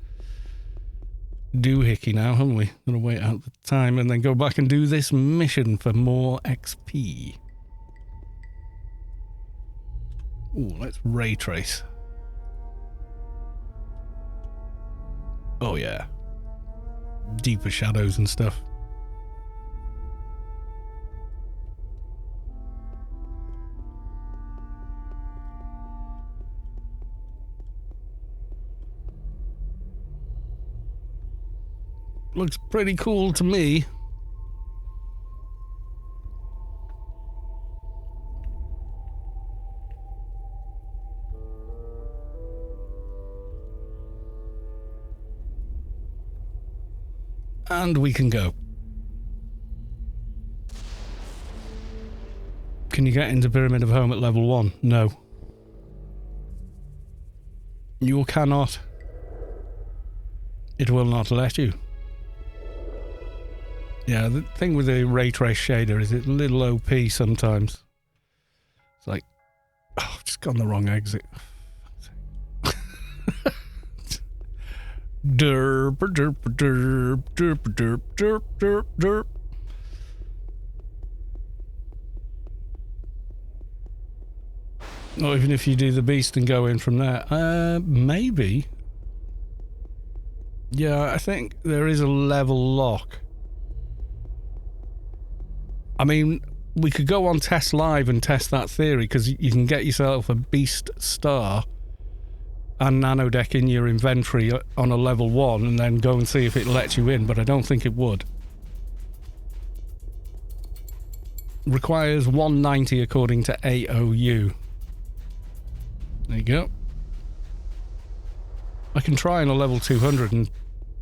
doohickey now, haven't we? Got to wait out the time and then go back and do this mission for more XP. Ooh, let's ray trace. Oh yeah. Deeper shadows and stuff. Looks pretty cool to me. And we can go. Can you get into Pyramid of Home at level 1? No. You cannot. It will not let you. Yeah, the thing with the ray trace shader is it's a little OP sometimes. It's like, oh, I've just gone the wrong exit. Derp, derp, derp, derp, derp, derp, derp, derp. Or even if you do the beast and go in from there. Maybe. Yeah, I think there is a level lock. I mean, we could go on Test Live and test that theory, because you can get yourself a Beast Star and Nanodeck in your inventory on a level 1 and then go and see if it lets you in, but I don't think it would. Requires 190 according to AOU. There you go. I can try on a level 200 and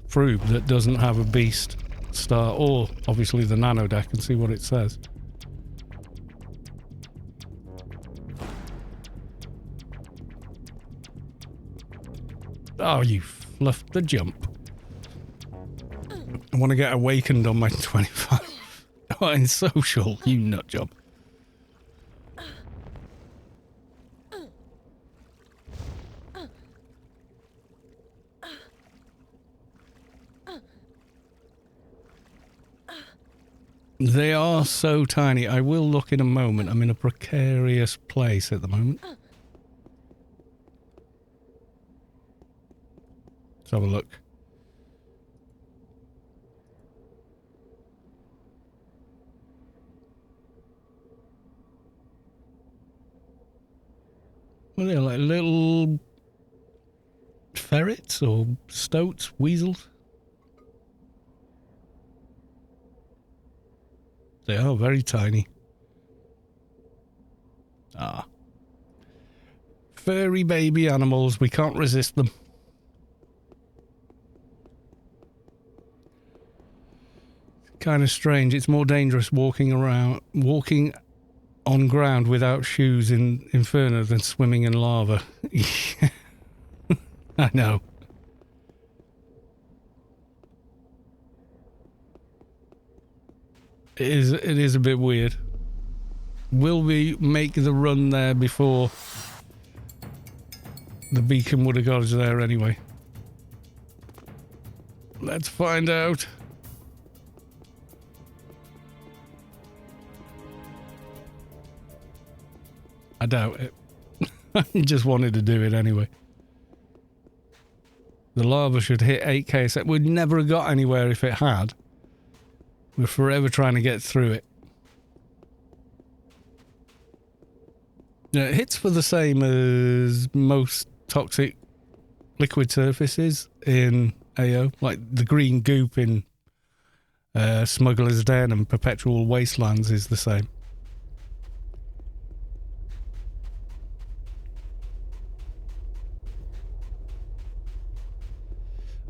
prove that doesn't have a Beast Star or obviously the Nanodeck and see what it says. Oh, you fluffed the jump. I want to get awakened on my 25. Oh, in social, you nut job. They are so tiny. I will look in a moment. I'm in a precarious place at the moment. Let's have a look. Well, they're like little ferrets or stoats, weasels. They are very tiny. Ah. Furry baby animals, we can't resist them. Kind of strange. It's more dangerous walking on ground without shoes in Inferno than swimming in lava. I know. It is a bit weird. Will we make the run there before the beacon would have got us there anyway? Let's find out. I doubt it. I just wanted to do it anyway. The lava should hit 8k. So we'd never have got anywhere if it had. We're forever trying to get through it. Yeah, it hits for the same as most toxic liquid surfaces in AO. Like the green goop in Smuggler's Den and Perpetual Wastelands is the same.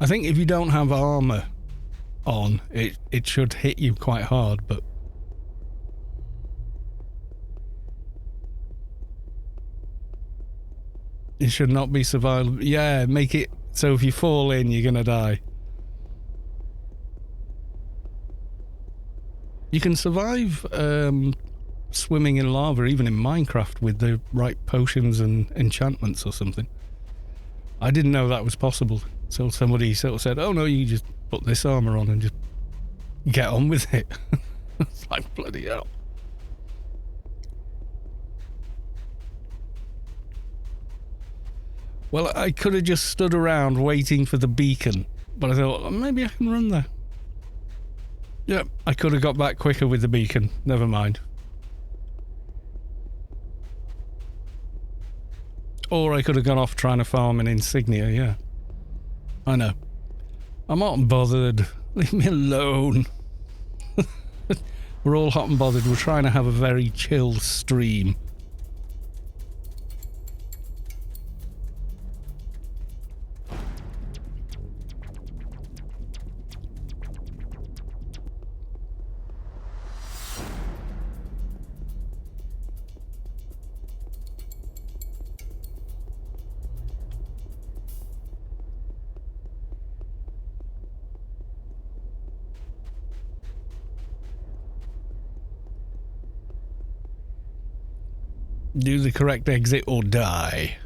I think if you don't have armor on, it should hit you quite hard, but it should not be survivable. Yeah, make it so if you fall in, you're gonna die. You can survive swimming in lava even in Minecraft with the right potions and enchantments or something. I didn't know that was possible. So somebody sort of said, oh no, you just put this armor on and just get on with it. It's like, bloody hell. Well, I could have just stood around waiting for the beacon, but I thought, oh, maybe I can run there. Yep, I could have got back quicker with the beacon. Never mind. Or I could have gone off trying to farm an insignia, yeah. I know. I'm hot and bothered. Leave me alone. We're all hot and bothered. We're trying to have a very chill stream. Do the correct exit or die.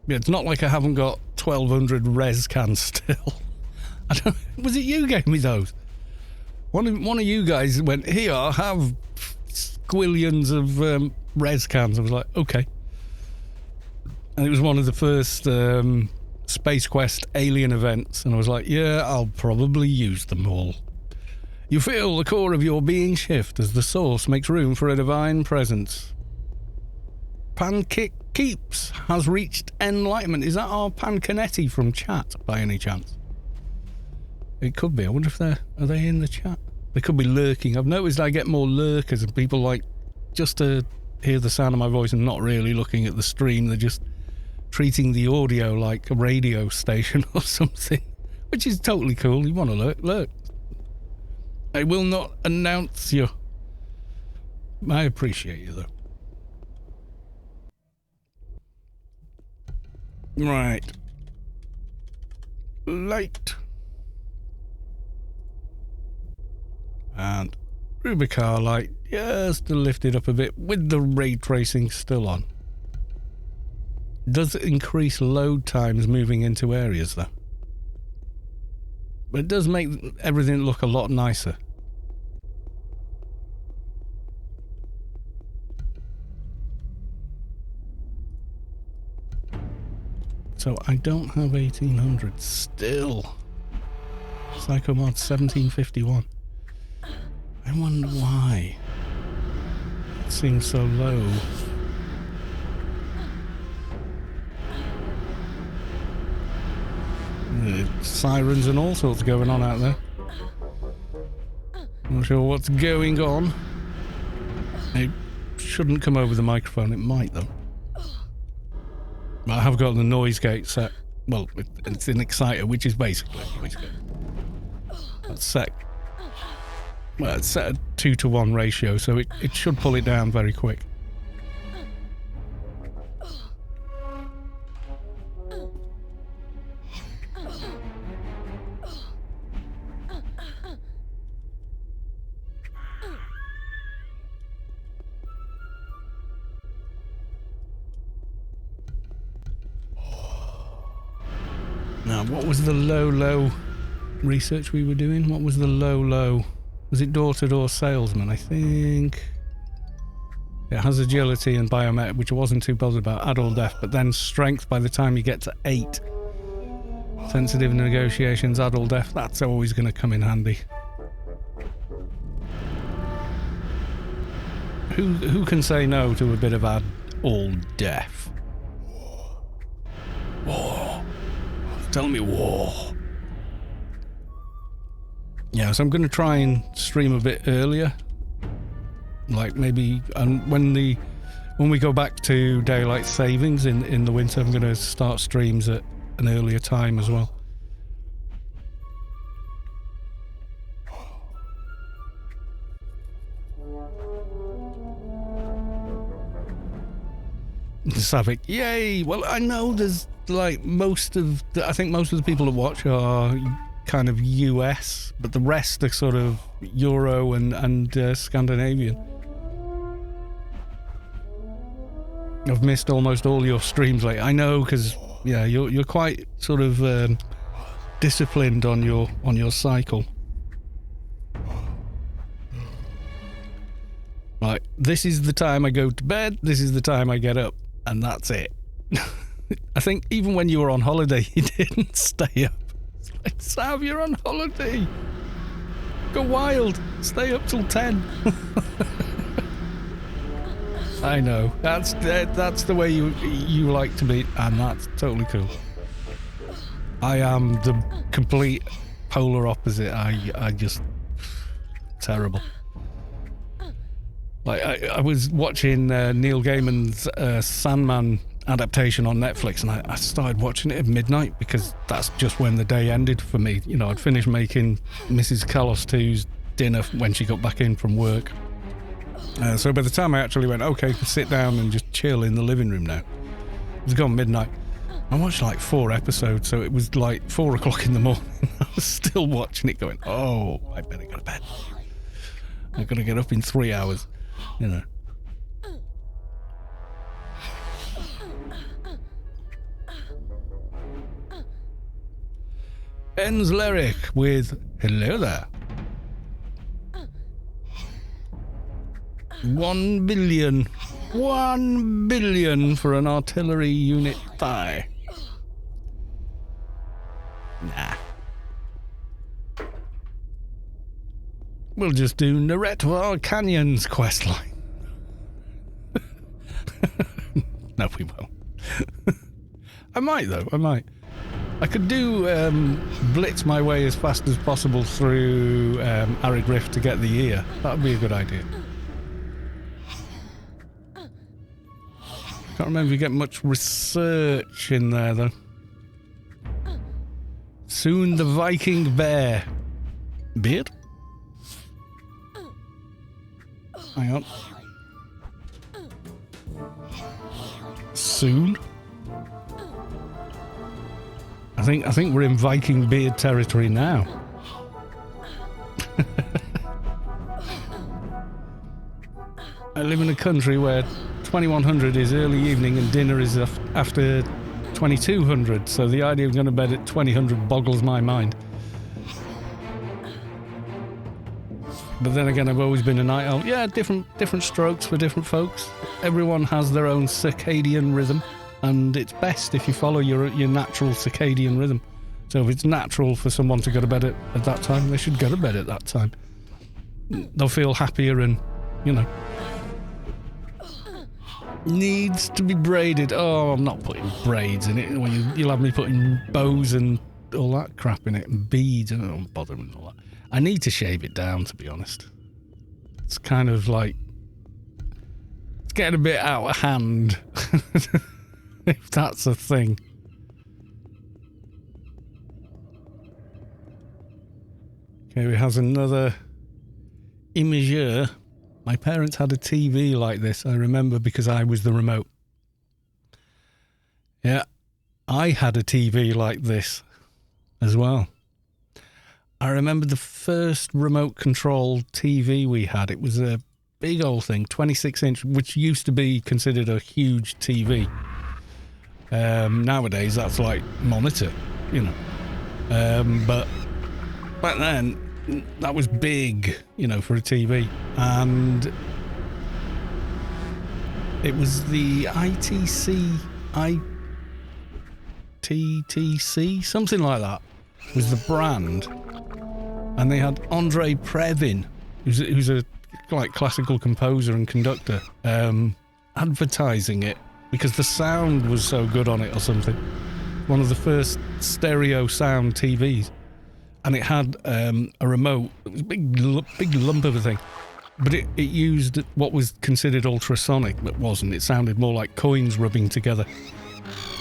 Yeah, it's not like I haven't got 1200 res cans still. I don't. Was it you gave me those? One of you guys went, here, have squillions of res cans. I was like, okay. And it was one of the first Space Quest alien events, and I was like, yeah, I'll probably use them all. You feel the core of your being shift as the source makes room for a divine presence. Pancake Keeps has reached enlightenment. Is that our Pancanetti from chat by any chance? It could be. I wonder if are they in the chat? They could be lurking. I've noticed I get more lurkers and people like just to hear the sound of my voice and not really looking at the stream. They're just treating the audio like a radio station or something, which is totally cool. You want to lurk. I will not announce you. I appreciate you though. Right. Light. And Rubicar light just to lift it up a bit with the ray tracing still on. Does increase load times moving into areas though. But it does make everything look a lot nicer. So I don't have 1800 still. Psychomod 1751. I wonder why. It seems so low. Sirens and all sorts going on out there. Not sure what's going on. It shouldn't come over the microphone. It might though. I have got the noise gate set. Well, it's an exciter, which is basically a noise gate. That's set. Well, it's set a 2-to-1 ratio, so it should pull it down very quick. Now, what was the low research we were doing? What was the low? Was it door-to-door salesman? I think it has agility and biomet, which I wasn't too bothered about. Add all death, but then strength by the time you get to 8. Sensitive negotiations, adult death, that's always going to come in handy. Who can say no to a bit of adult death? War. Tell me war. Yeah, so I'm going to try and stream a bit earlier. Like maybe when we go back to daylight savings in the winter, I'm going to start streams at an earlier time as well. Savick, yay! Well, I know there's like I think most of the people that watch are kind of US, but the rest are sort of Euro and Scandinavian. I've missed almost all your streams. Like I know, because yeah, you're quite sort of disciplined on your cycle. Like this is the time I go to bed. This is the time I get up. And that's it. I think even when you were on holiday, you didn't stay up. It's like, Sav, you're on holiday. Go wild. Stay up till 10. I know. That's the way you like to be, and that's totally cool. I am the complete polar opposite. I just terrible. Like I was watching Neil Gaiman's Sandman adaptation on Netflix, and I started watching it at midnight because that's just when the day ended for me. You know, I'd finished making Mrs. Carlos 2's dinner when she got back in from work. So by the time I actually went, okay, sit down and just chill in the living room now, it was gone midnight. I watched like 4 episodes, so it was like 4 o'clock in the morning. I was still watching it going, oh, I better go to bed. I've got to get up in 3 hours. You know. Ends lyric with hello there. 1 billion. 1 billion for an artillery unit thigh. Nah. We'll just do Naretvar Canyon's questline. No, we won't. I might, though. I might. I could do blitz my way as fast as possible through Arid Rift to get the ear. That would be a good idea. Can't remember if you get much research in there, though. Soon the Viking bear. Beard? Hang on. Soon? I think we're in Viking beard territory now. I live in a country where 2100 is early evening and dinner is after 2200, so the idea of going to bed at 2000 boggles my mind. But then again, I've always been a night owl. Yeah, different strokes for different folks. Everyone has their own circadian rhythm, and it's best if you follow your natural circadian rhythm. So if it's natural for someone to go to bed at that time, they should go to bed at that time. They'll feel happier and, you know. Needs to be braided. Oh, I'm not putting braids in it. Well, you'll have me putting bows and all that crap in it, and beads, and I don't bother with all that. I need to shave it down, to be honest. It's kind of like... It's getting a bit out of hand. If that's a thing. Okay, we have another imageur. My parents had a TV like this, I remember, because I was the remote. Yeah, I had a TV like this as well. I remember the first remote control TV we had. It was a big old thing, 26-inch, which used to be considered a huge TV. Nowadays, that's like monitor, you know. But back then, that was big, you know, for a TV. And it was the ITC TTC, something like that, was the brand. And they had Andre Previn, who's a like classical composer and conductor, advertising it because the sound was so good on it or something. One of the first stereo sound TVs. And it had a remote, it was a big lump of a thing. But it used what was considered ultrasonic, but wasn't. It sounded more like coins rubbing together.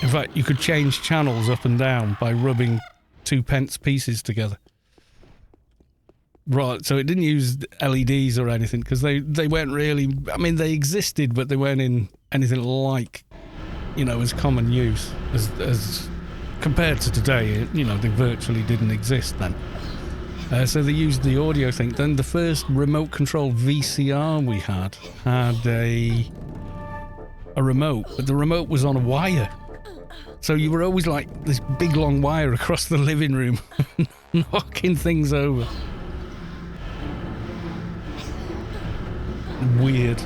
In fact, you could change channels up and down by rubbing 2 pence pieces together. Right, so it didn't use LEDs or anything, because they weren't really... I mean, they existed, but they weren't in anything like, as common use as compared to today. They virtually didn't exist then. So they used the audio thing. Then the first remote control VCR we had a remote, but the remote was on a wire. So you were always like this big long wire across the living room, knocking things over. Weird.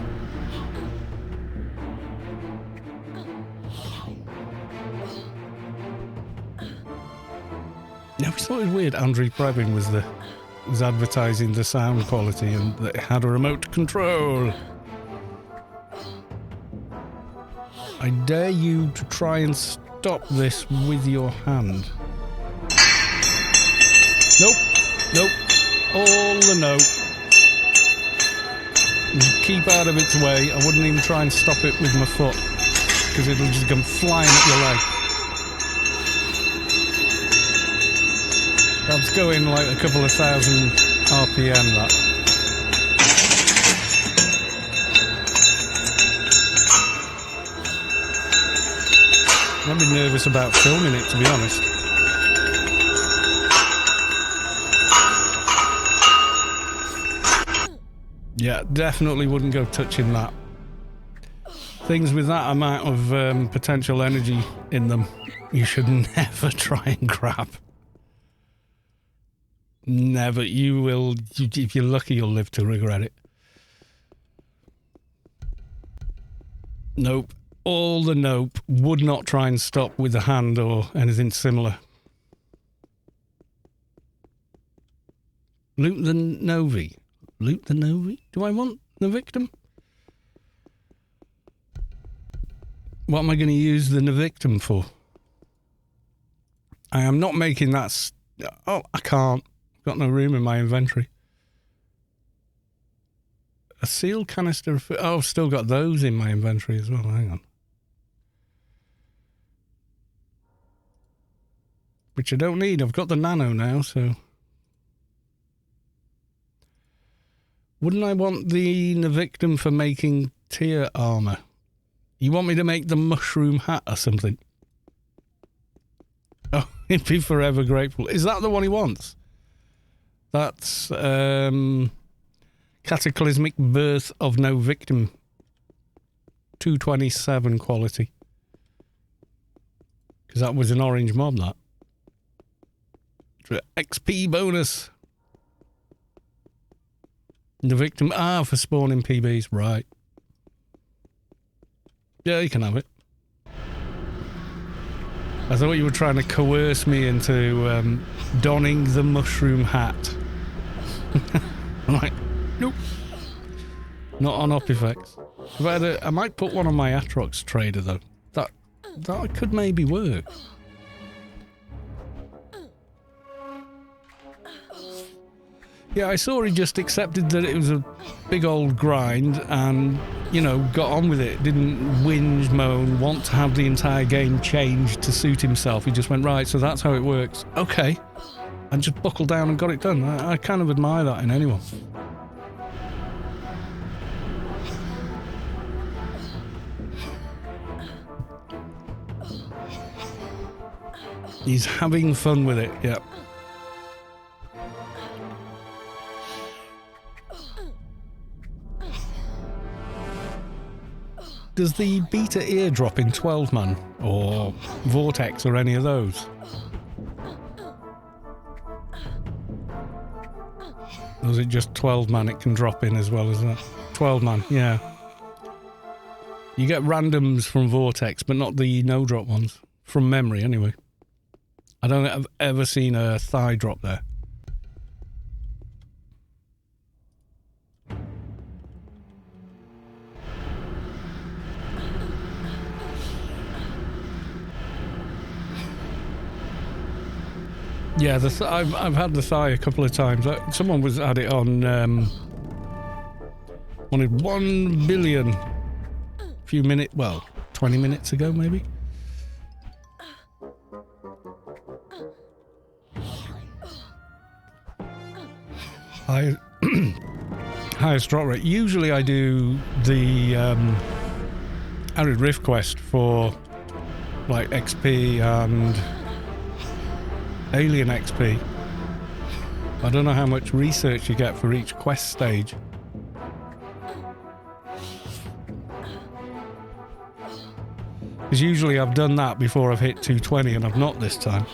I always thought it was weird. Andre Previn was advertising the sound quality and that it had a remote control. I dare you to try and stop this with your hand. Nope. All the nope. Keep out of its way. I wouldn't even try and stop it with my foot, because it'll just come flying at your leg. That's going like a couple of thousand RPM, that. I'd be nervous about filming it, to be honest. Yeah, definitely wouldn't go touching that. Things with that amount of potential energy in them, you should never try and grab. Never. You will, if you're lucky, you'll live to regret it. Nope. All the nope. Would not try and stop with the hand or anything similar. Loot the Novi. Loot the Novi? Do I want the victim? What am I going to use the victim for? I am not making that... Oh, I can't. Got no room in my inventory. A sealed canister of... Oh, I've still got those in my inventory as well. Hang on. Which I don't need. I've got the Nano now, so... Wouldn't I want the victim for making tier armor? You want me to make the mushroom hat or something? Oh, he'd be forever grateful. Is that the one he wants? That's Cataclysmic Birth of No Victim. 227 quality. Because that was an orange mob, that. XP bonus. The victim, for spawning PBs, right. Yeah, you can have it. I thought you were trying to coerce me into donning the mushroom hat. I'm like, nope. Not on op effects. I might put one on my Atrox trader, though. That could maybe work. Yeah, I saw he just accepted that it was a big old grind and, got on with it. Didn't whinge, moan, want to have the entire game changed to suit himself. He just went, right, so that's how it works. Okay. And just buckled down and got it done. I kind of admire that in anyone. He's having fun with it, yeah. Does the beta ear drop in 12-man or Vortex or any of those? Or is it just 12-man it can drop in as well as that? 12-man, yeah. You get randoms from Vortex, but not the no-drop ones. From memory, anyway. I don't think I've ever seen a thigh drop there. Yeah, I've had the thigh a couple of times. Someone was had it on wanted 1 billion few minutes, well, 20 minutes ago maybe. Highest drop rate. Usually I do the Arid Rift quest for like XP and Alien XP. I don't know how much research you get for each quest stage. Because usually I've done that before I've hit 220 and I've not this time.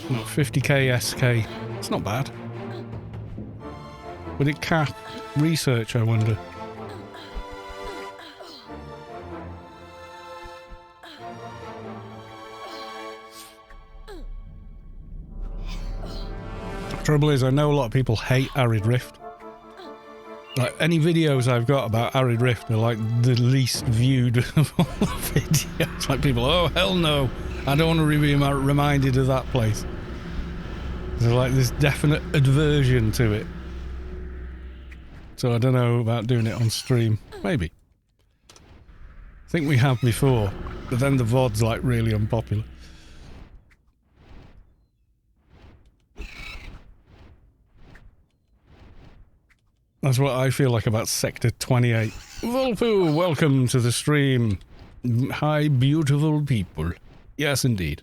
Not 50k SK. It's not bad. Would it cap research, I wonder? Trouble is, I know a lot of people hate Arid Rift. Like, any videos I've got about Arid Rift are like the least viewed of all the videos. Like people, oh hell no, I don't want to be reminded of that place. There's like this definite aversion to it. So I don't know about doing it on stream. Maybe. I think we have before, but then the VOD's like really unpopular. That's what I feel like about Sector 28. Volpu, welcome to the stream. Hi, beautiful people. Yes, indeed.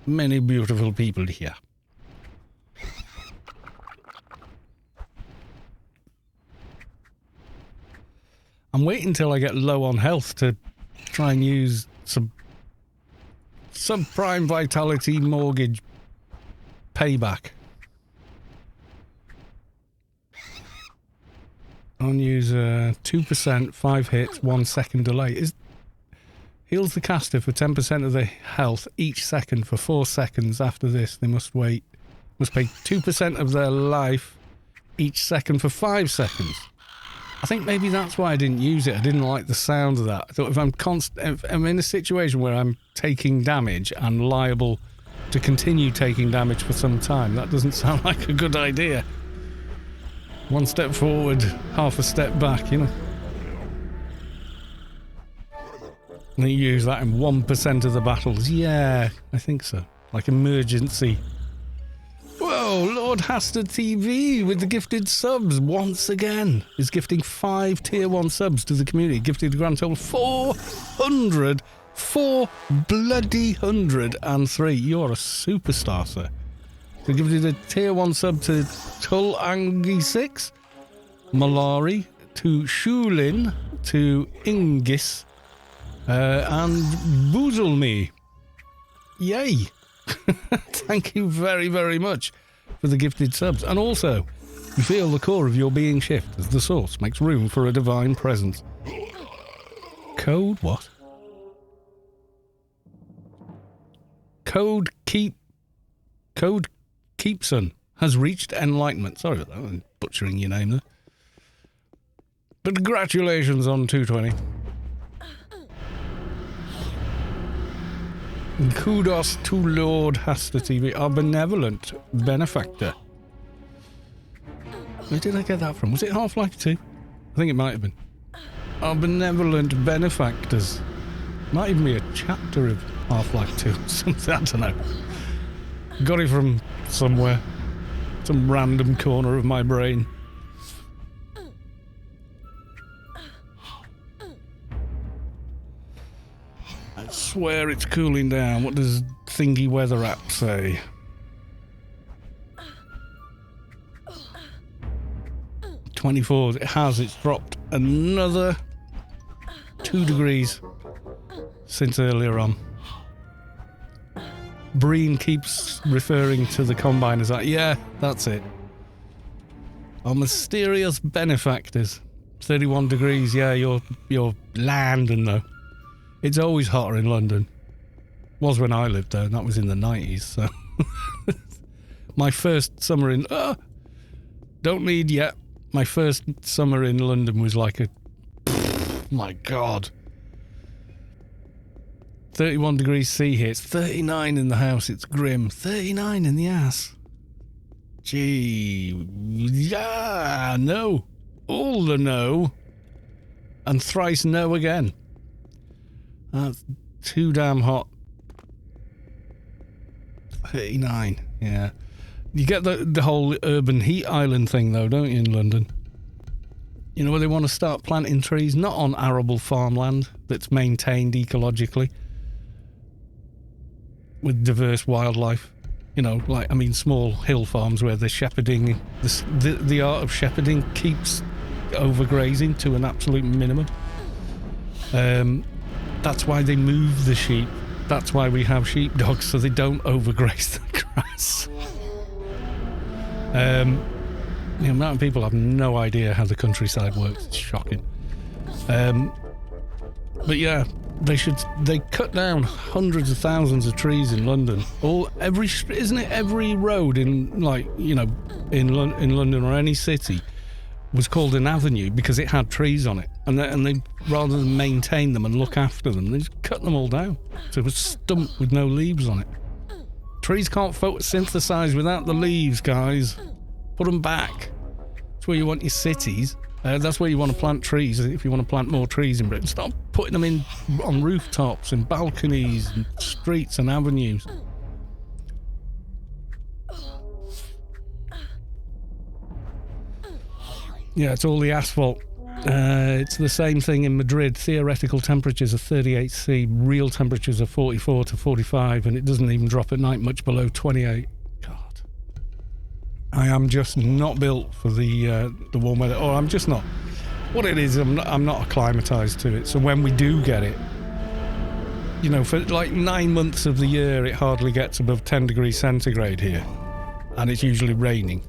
Many beautiful people here. I'm waiting till I get low on health to try and use some subprime vitality mortgage payback. On use 2%, 5 hits, 1 second delay. Heals the caster for 10% of their health each second for 4 seconds. After this, they must pay 2% of their life each second for 5 seconds. I think maybe that's why I didn't use it. I didn't like the sound of that. I thought if I'm in a situation where I'm taking damage and liable to continue taking damage for some time, that doesn't sound like a good idea. 1 step forward, half a step back, you know. And you use that in 1% of the battles. Yeah, I think so. Like emergency. Whoa, Lord Hasta TV with the gifted subs once again. Is gifting 5 tier 1 subs to the community. Gifted a grand total 400. 4 bloody 103. You're a superstar, sir. So gifted a tier 1 sub to Tulangi6, Malari, to Shulin, to Ingis, and Boozleme. Yay! Thank you very, very much for the gifted subs. And also, you feel the core of your being shift as the source makes room for a divine presence. Code what? Code Keepson has reached enlightenment. Sorry about that, I'm butchering your name there. But congratulations on 220. And kudos to Lord Hasta TV, our benevolent benefactor. Where did I get that from? Was it Half-Life 2? I think it might have been. Our benevolent benefactors. Might even be a chapter of Half-Life 2 or something, I don't know. Got it from somewhere. Some random corner of my brain. I swear it's cooling down. What does Thingy Weather app say? .24. It has. It's dropped another 2 degrees since earlier on. Breen keeps referring to the Combine as that. Yeah, that's it. Our mysterious benefactors. 31 degrees, yeah, you're landing though. It's always hotter in London. Was when I lived there, and that was in the 90s, so... My first summer in... don't need yet. My first summer in London was like a... my God. 31 degrees C here. It's 39 in the house. It's grim. 39 in the ass. Gee. Yeah, no. All the no. And thrice no again. That's too damn hot. 39, yeah. You get the whole urban heat island thing, though, don't you, in London? You know, where they want to start planting trees, not on arable farmland that's maintained ecologically with diverse wildlife. You know, like, I mean, small hill farms where they're shepherding. The art of shepherding keeps overgrazing to an absolute minimum. That's why they move the sheep. That's why we have sheepdogs, so they don't overgraze the grass. The amount of people have no idea how the countryside works. It's shocking. But yeah, they cut down hundreds of thousands of trees in London. Isn't it every road in, like, you know, in London or any city was called an avenue because it had trees on it, and they rather than maintain them and look after them, they just cut them all down. So it was stumped with no leaves on it. Trees can't photosynthesize without the leaves, guys. Put them back. That's where you want your cities. That's where you want to plant trees. If you want to plant more trees in Britain, stop putting them in on rooftops and balconies and streets and avenues. Yeah, it's all the asphalt. It's the same thing in Madrid. Theoretical temperatures are 38°C, real temperatures are 44 to 45, and it doesn't even drop at night much below 28. God. I am just not built for the warm weather. Or I'm just not. What it is, I'm not acclimatized to it. So when we do get it, you know, for like 9 months of the year, it hardly gets above 10 degrees centigrade here. And it's usually raining.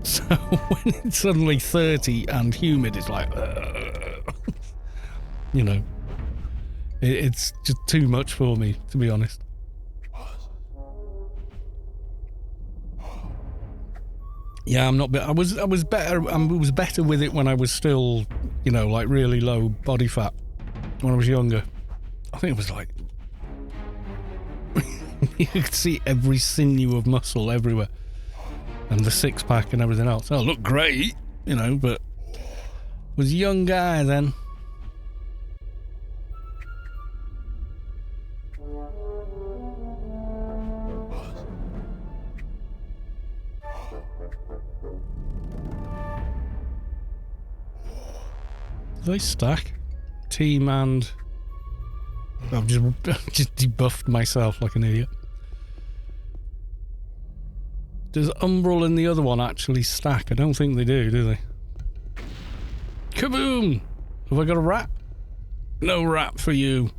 So when it's suddenly 30 and humid, it's like, you know, it's just too much for me, to be honest. Yeah, I'm not. I was better. I was better with it when I was still, you know, like really low body fat. When I was younger, I think it was like you could see every sinew of muscle everywhere. And the six-pack and everything else. Oh, look great, you know, but was a young guy then. Do they stack? Team and... I've just debuffed myself like an idiot. Does Umbral and the other one actually stack? I don't think they do they? Kaboom! Have I got a rat? No rat for you.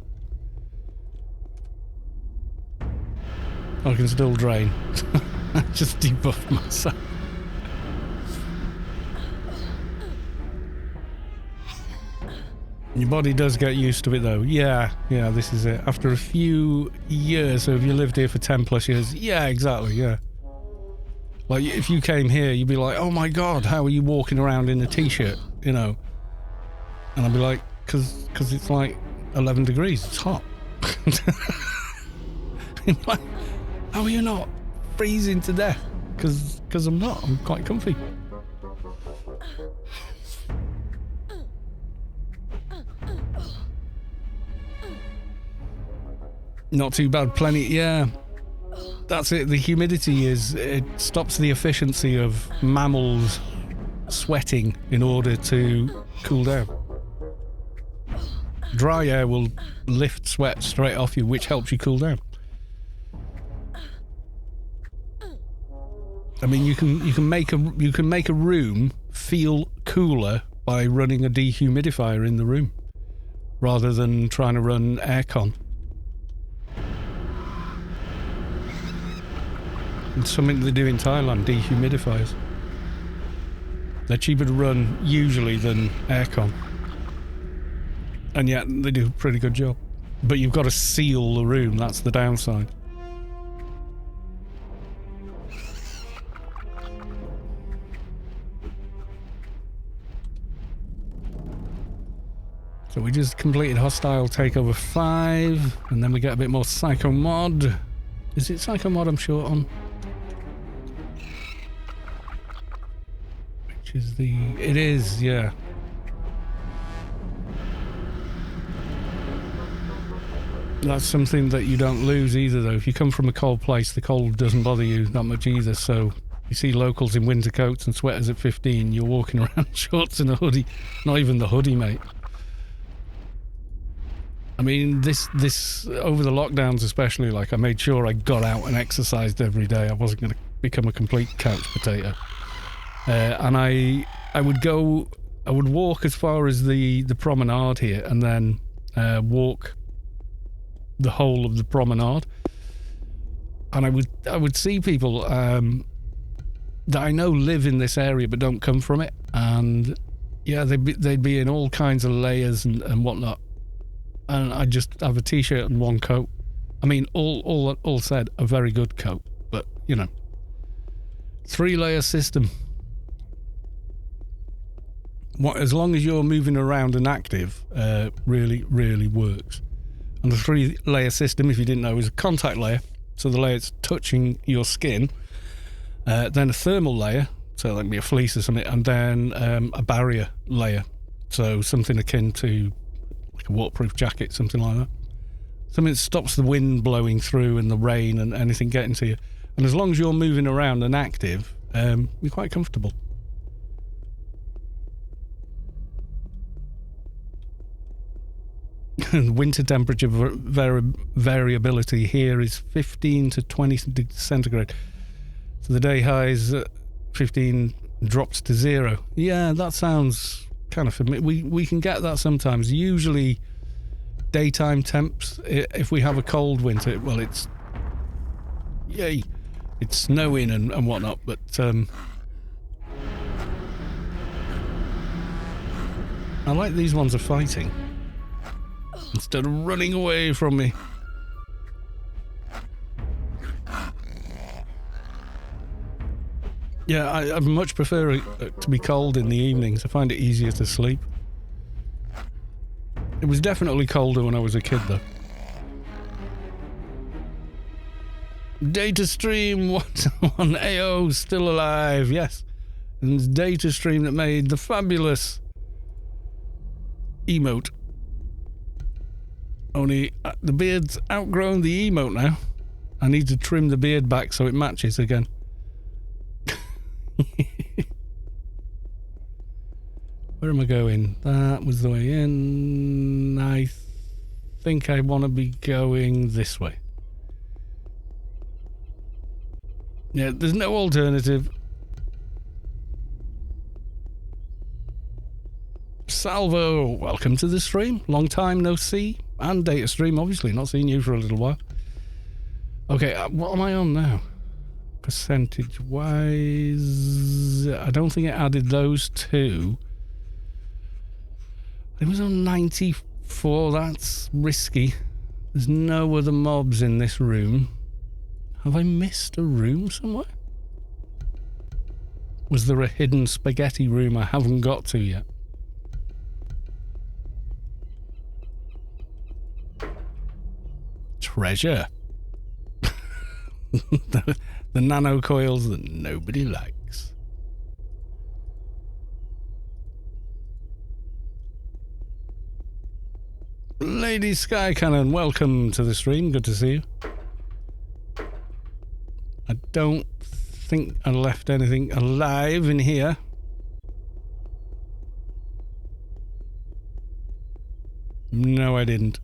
I can still drain. I just debuffed myself. Your body does get used to it though. Yeah, this is it. After a few years, so if you lived here for 10 plus years, yeah, exactly, yeah. Like, if you came here, you'd be like, oh my God, how are you walking around in a t-shirt, you know? And I'd be like, cause it's like 11 degrees, it's hot. Like, how are you not freezing to death? Cause I'm not, I'm quite comfy. Not too bad, plenty, yeah. That's it, the humidity it stops the efficiency of mammals sweating in order to cool down. Dry air will lift sweat straight off you, which helps you cool down. I mean, you can make a room feel cooler by running a dehumidifier in the room rather than trying to run aircon. It's something they do in Thailand, dehumidifiers. They're cheaper to run usually than aircon. And yet they do a pretty good job. But you've got to seal the room, that's the downside. So we just completed Hostile Takeover 5, and then we get a bit more Psycho Mod. Is it Psycho Mod I'm short on? Which is the... It is, yeah. That's something that you don't lose either, though. If you come from a cold place, the cold doesn't bother you that much either, so... You see locals in winter coats and sweaters at 15, you're walking around shorts and a hoodie. Not even the hoodie, mate. I mean, this over the lockdowns especially, like, I made sure I got out and exercised every day. I wasn't going to become a complete couch potato. And I would walk as far as the promenade here, and then walk the whole of the promenade. And I would see people that I know live in this area but don't come from it, and yeah, they'd be in all kinds of layers and whatnot. And I just have a t-shirt and one coat. I mean, all said, a very good coat, but you know, 3-layer system. As long as you're moving around and active, really works. And the 3-layer system, if you didn't know, is a contact layer, so the layer's touching your skin. Then a thermal layer, so that can be a fleece or something, and then a barrier layer, so something akin to like a waterproof jacket, something like that. Something that stops the wind blowing through and the rain and anything getting to you. And as long as you're moving around and active, you're quite comfortable. Winter temperature variability here is 15 to 20 centigrade. So the day highs 15 drops to 0. Yeah, that sounds kind of familiar. We can get that sometimes. Usually daytime temps, if we have a cold winter, well, it's snowing and whatnot, but I like these ones are fighting instead of running away from me. Yeah, I much prefer it to be cold in the evenings. I find it easier to sleep. It was definitely colder when I was a kid, though. Data Stream 1 AO still alive, yes. And it's Data Stream that made the fabulous emote. Only the beard's outgrown the emote now. I need to trim the beard back so it matches again. Where am I going? That was the way in. I think I want to be going this way. Yeah, there's no alternative. Salvo, welcome to the stream. Long time no see. And Data Stream, obviously. Not seen you for a little while. Okay, what am I on now? Percentage wise, I don't think it added those two. It was on 94. That's risky. There's no other mobs in this room. Have I missed a room somewhere? Was there a hidden spaghetti room I haven't got to yet? Treasure. The nano coils that nobody likes. Lady Sky Cannon, welcome to the stream. Good to see you. I don't think I left anything alive in here. No, I didn't.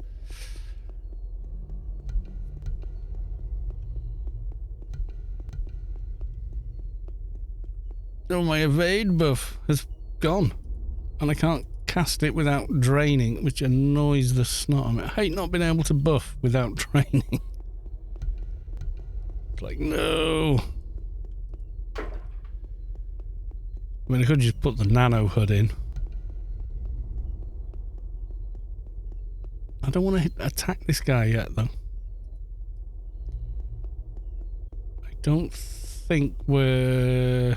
Oh, my evade buff has gone. And I can't cast it without draining, which annoys the snot of me. I hate not being able to buff without draining. It's like, no. I mean, I could just put the nano HUD in. I don't want to attack this guy yet, though. I don't think we're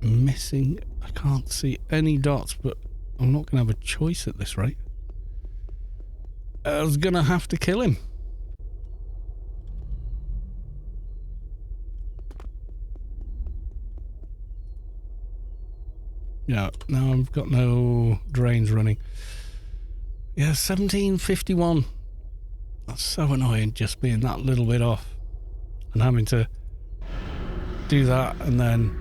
missing. I can't see any dots, but I'm not going to have a choice at this rate. I was going to have to kill him. Yeah, now I've got no drains running. Yeah, 1751. That's so annoying, just being that little bit off. And having to do that and then...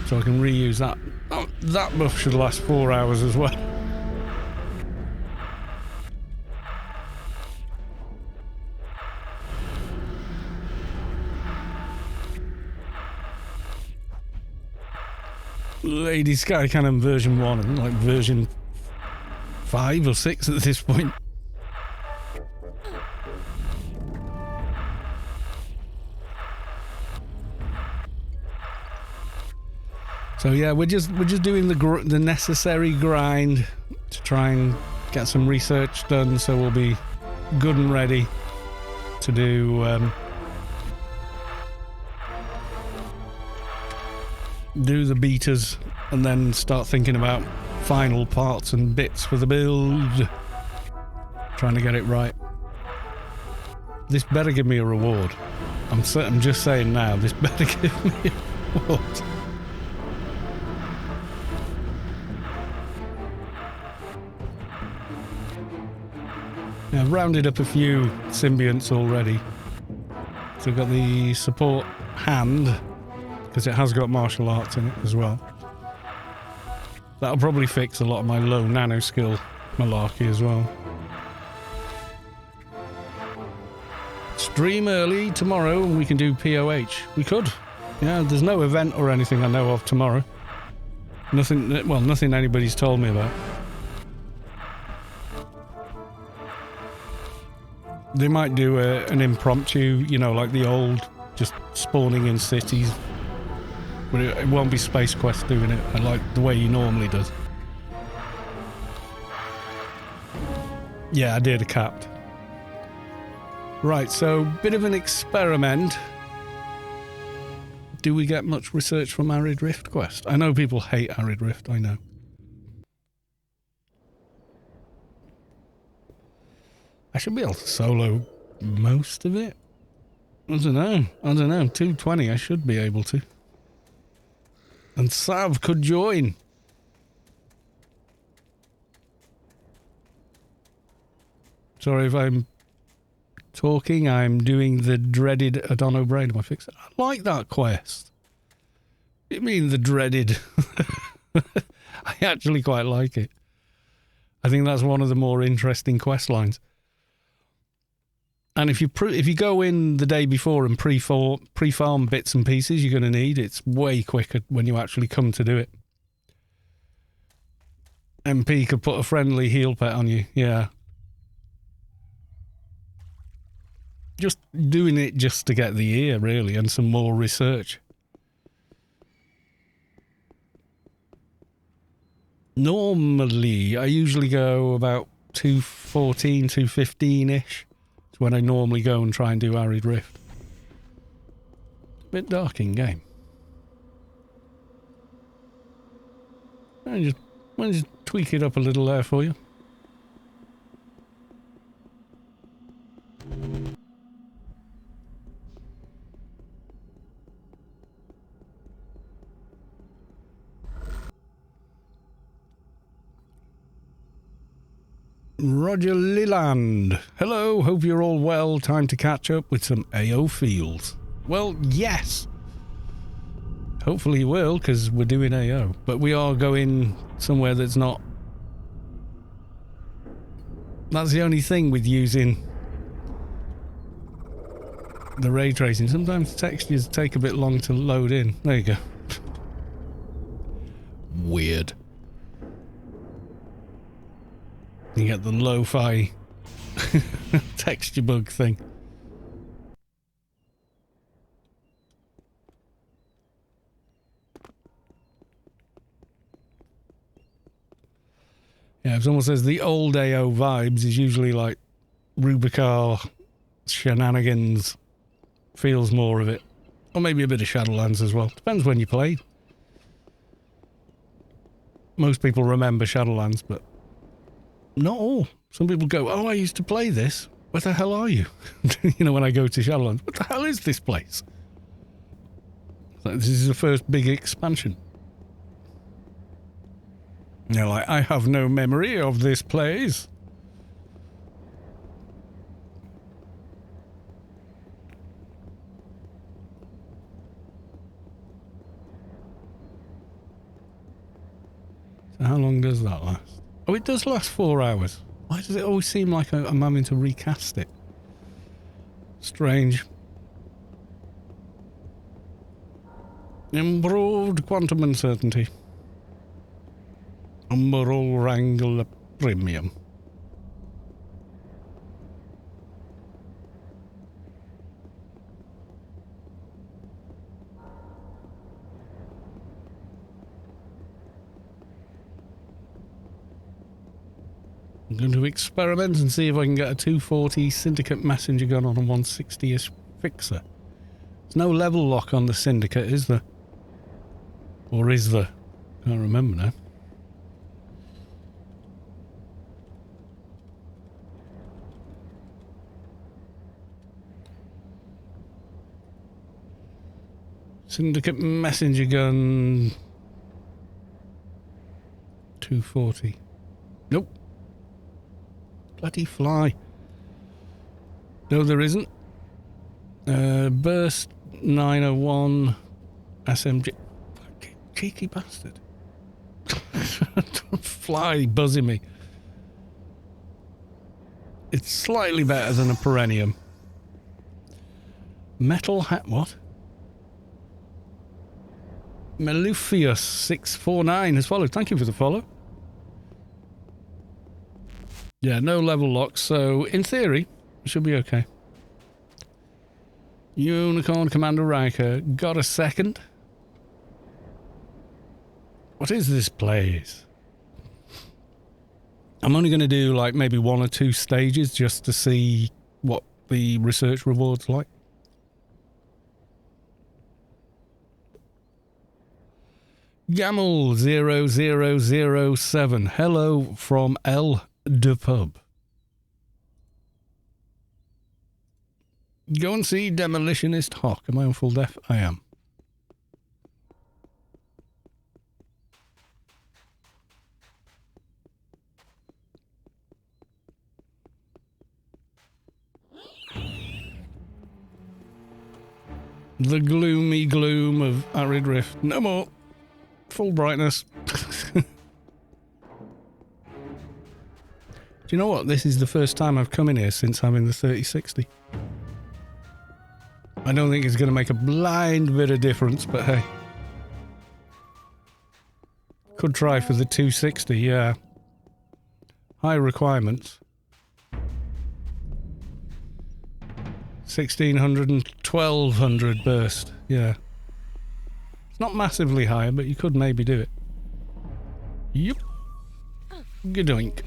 So I can reuse that. Oh, that buff should last 4 hours as well. Lady Sky Cannon version 1 and like version 5 or 6 at this point. So yeah, we're just doing the necessary grind to try and get some research done, so we'll be good and ready to do the betas and then start thinking about final parts and bits for the build. Trying to get it right. This better give me a reward. I'm just saying now, this better give me a reward. I've rounded up a few symbionts already. So I've got the support hand, because it has got martial arts in it as well. That'll probably fix a lot of my low nano skill malarkey as well. Stream early tomorrow and we can do POH. We could. Yeah, there's no event or anything I know of tomorrow. Nothing, well, nothing anybody's told me about. They might do an impromptu, you know, like the old, just spawning in cities. But it won't be Space Quest doing it, like the way he normally does. Yeah, I did a capped. Right, so bit of an experiment. Do we get much research from Arid Rift Quest? I know people hate Arid Rift, I know. I should be able to solo most of it. I don't know. 220, I should be able to. And Sav could join. Sorry if I'm talking. I'm doing the dreaded Adono Brain. Am I fixing it? I like that quest. You mean the dreaded? I actually quite like it. I think that's one of the more interesting quest lines. And if you go in the day before and pre-farm bits and pieces you're going to need, it's way quicker when you actually come to do it. MP could put a friendly heal pet on you, yeah. Just doing it just to get the ear, really, and some more research. Normally, I usually go about 214, 215-ish. It's when I normally go and try and do Arid Rift. A bit dark in game. I'll just tweak it up a little there for you. Roger Leland. Hello, hope you're all well. Time to catch up with some AO feels. Well, yes. Hopefully you will, because we're doing AO. But we are going somewhere that's not... That's the only thing with using the ray tracing. Sometimes textures take a bit long to load in. There you go. Weird. You get the lo-fi texture bug thing. Yeah, if someone says the old AO vibes is usually like Rubicar, shenanigans, feels more of it. Or maybe a bit of Shadowlands as well. Depends when you played. Most people remember Shadowlands, but not all. Some people go, oh, I used to play this. Where the hell are you? You know, when I go to Shadowlands, what the hell is this place? Like, this is the first big expansion. And they're like, I have no memory of this place. So how long does that last? Oh, it does last 4 hours. Why does it always seem like I'm having to recast it? Strange. Improved quantum uncertainty. Umbral Wrangler Premium. I'm going to experiment and see if I can get a 240 Syndicate messenger gun on a 160-ish fixer. There's no level lock on the Syndicate, is there? Or is there? Can't remember now. Syndicate messenger gun 240. Nope. Bloody fly. No, there isn't. Burst 901 SMG. Cheeky bastard. Fly buzzing me. It's slightly better than a Perennium. Metal hat. What? Melufius 649 has followed. Thank you for the follow. Yeah, no level locks, so in theory, it should be okay. Unicorn Commander Riker, got a second? What is this place? I'm only going to do like maybe 1 or 2 stages just to see what the research reward's like. Gamel 0007. Hello from El de Pub. Go and see Demolitionist Hawk. Am I on full def? I am. The gloomy gloom of Arid Rift. No more. Full brightness. Do you know what? This is the first time I've come in here since having the 3060. I don't think it's going to make a blind bit of difference, but hey. Could try for the 260, yeah. High requirements. 1600 and 1200 burst, yeah. It's not massively higher, but you could maybe do it. Yep. Gadoink.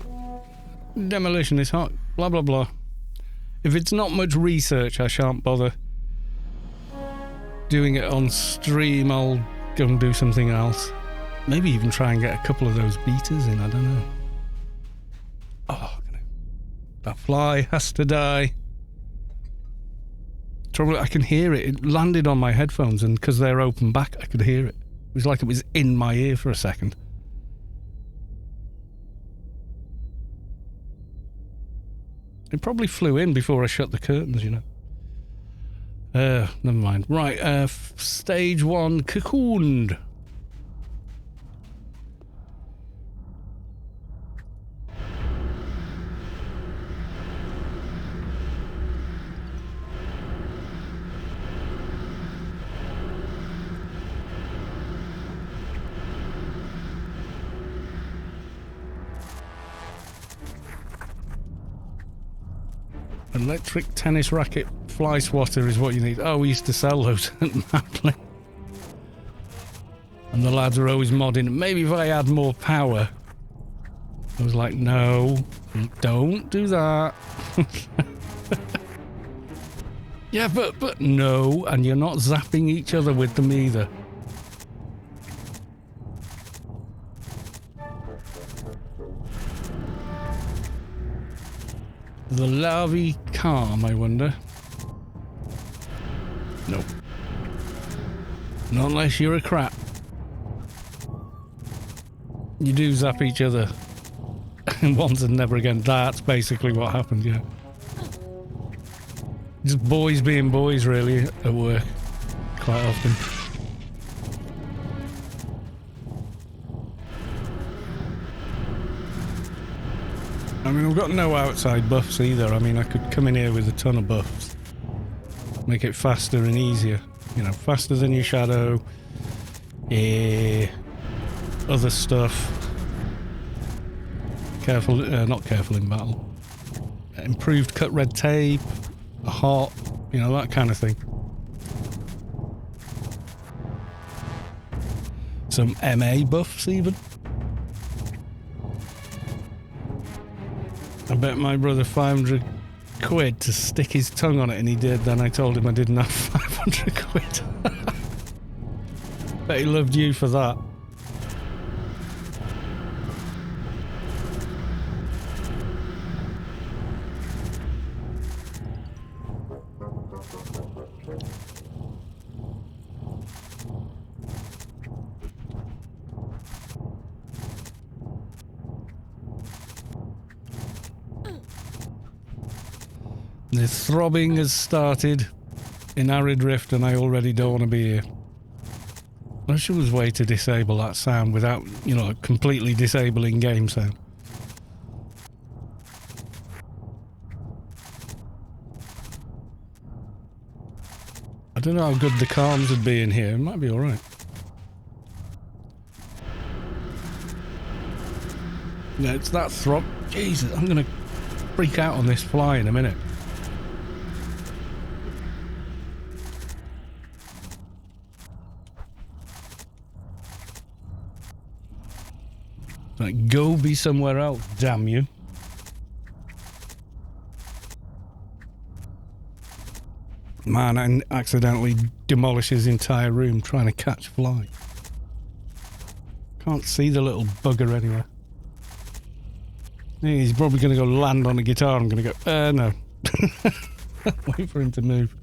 Demolition is hot. Blah, blah, blah. If it's not much research, I shan't bother doing it on stream. I'll go and do something else. Maybe even try and get a couple of those beaters in. I don't know. Oh, that fly has to die. Trouble, I can hear it. It landed on my headphones, and because they're open back, I could hear it. It was like it was in my ear for a second. It probably flew in before I shut the curtains, you know. Never mind. Right, stage 1 cocooned. Electric tennis racket fly swatter is what you need. Oh, we used to sell those at Mapley. And the lads are always modding. Maybe if I add more power, I was like, no, don't do that. Yeah, but no, and you're not zapping each other with them either. The larvae calm, I wonder. Nope. Not unless you're a crap. You do zap each other. Once and never again. That's basically what happened, yeah. Just boys being boys, really, at work. Quite often. I mean, I've got no outside buffs either. I mean, I could come in here with a ton of buffs. Make it faster and easier. You know, faster than your shadow. Other stuff. Careful, not careful in battle. Improved cut red tape. A heart. You know, that kind of thing. Some MA buffs even. I bet my brother 500 quid to stick his tongue on it, and he did. Then I told him I didn't have 500 quid. Bet he loved you for that. The throbbing has started in Arid Rift, and I already don't want to be here. I wish there was a way to disable that sound without, you know, completely disabling game sound. I don't know how good the comms would be in here. It might be alright. Yeah, it's that throb. Jesus, I'm going to freak out on this fly in a minute. Like, go be somewhere else, damn you. Man, I accidentally demolished his entire room trying to catch fly. Can't see the little bugger anywhere. He's probably going to go land on a guitar. I'm going to go, no. Wait for him to move.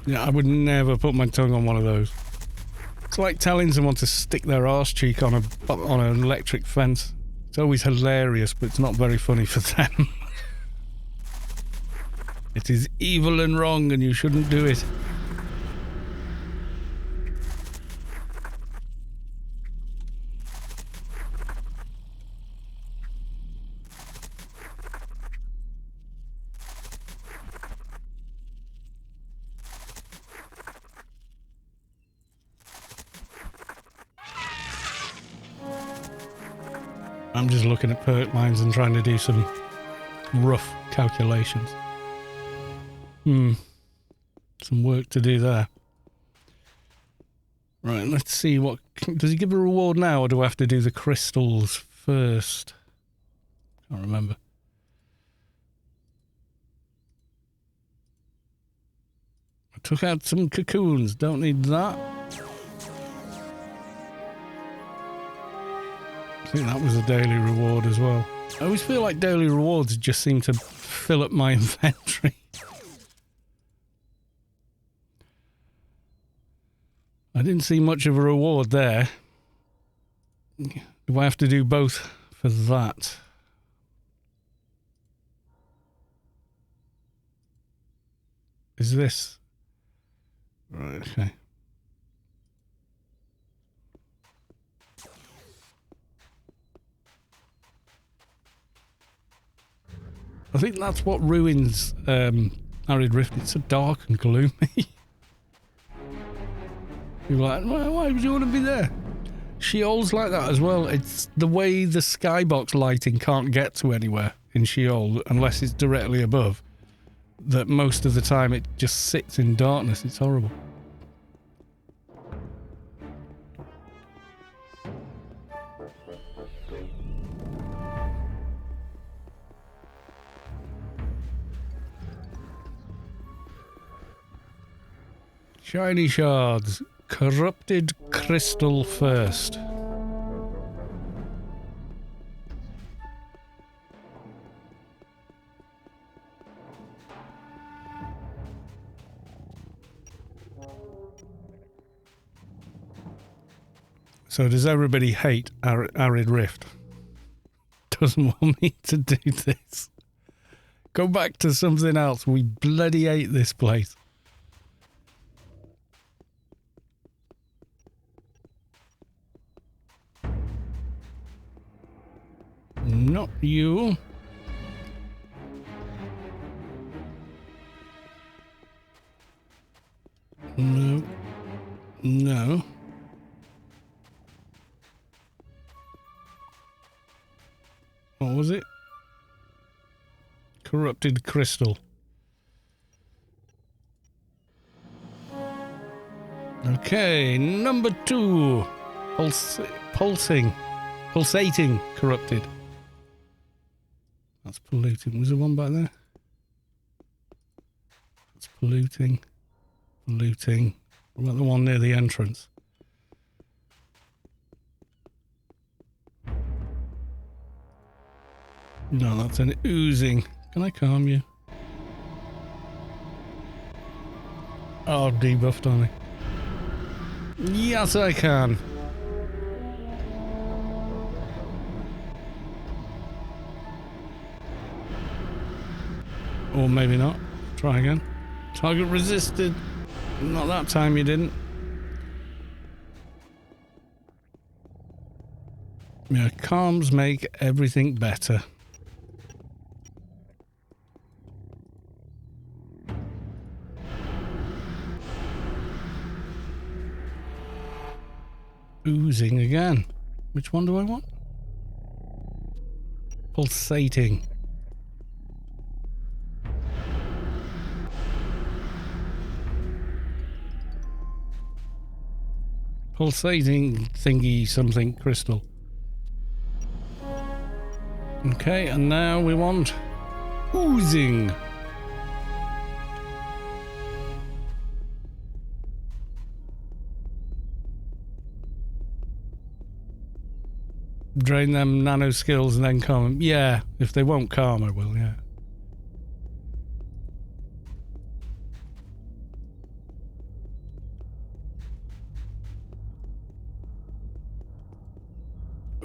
Yeah, I would never put my tongue on one of those. It's like telling someone to stick their arse cheek on an electric fence. It's always hilarious, but it's not very funny for them. It is evil and wrong, and you shouldn't do it. I'm just looking at perk lines and trying to do some rough calculations. Some work to do there. Right, let's see what... Does he give a reward now, or do I have to do the crystals first? Can't remember. I took out some cocoons. Don't need that. I think that was a daily reward as well. I always feel like daily rewards just seem to fill up my inventory. I didn't see much of a reward there. Do I have to do both for that? Is this... Right, okay. I think that's what ruins Arid Rift. It's so dark and gloomy. You're like, why would you want to be there? Sheol's like that as well. It's the way the skybox lighting can't get to anywhere in Sheol unless it's directly above. that most of the time it just sits in darkness. It's horrible. Shiny shards. Corrupted crystal first. So does everybody hate Arid Rift? Doesn't want me to do this. Go back to something else. We bloody hate this place. Not you. No. No. What was it? Corrupted crystal. Okay, number 2. Pulsating corrupted. That's polluting. Was there one back there? That's polluting. Polluting. What about the one near the entrance? No, that's an oozing. Can I calm you? Oh, debuffed on me. Yes, I can. Or maybe not. Try again. Target resisted. Not that time you didn't. Yeah, calms make everything better. Oozing again. Which one do I want? Pulsating. Pulsating thingy something crystal. Okay, and now we want oozing. Drain them nano skills and then calm them. Yeah, if they won't calm, I will, yeah.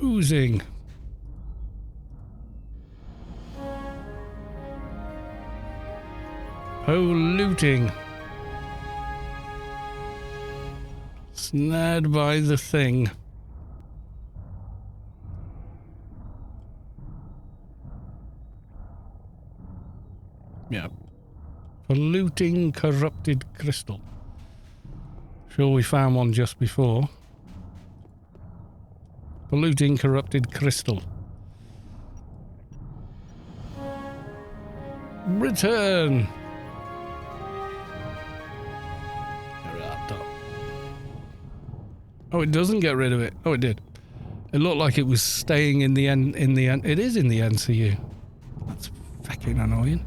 Oozing. Polluting. Snared by the thing. Yeah. Polluting corrupted crystal. Sure, we found one just before. Polluting corrupted crystal. Return. Oh, it doesn't get rid of it. Oh, it did. It looked like it was staying in the end. It is in the NCU. That's fucking annoying.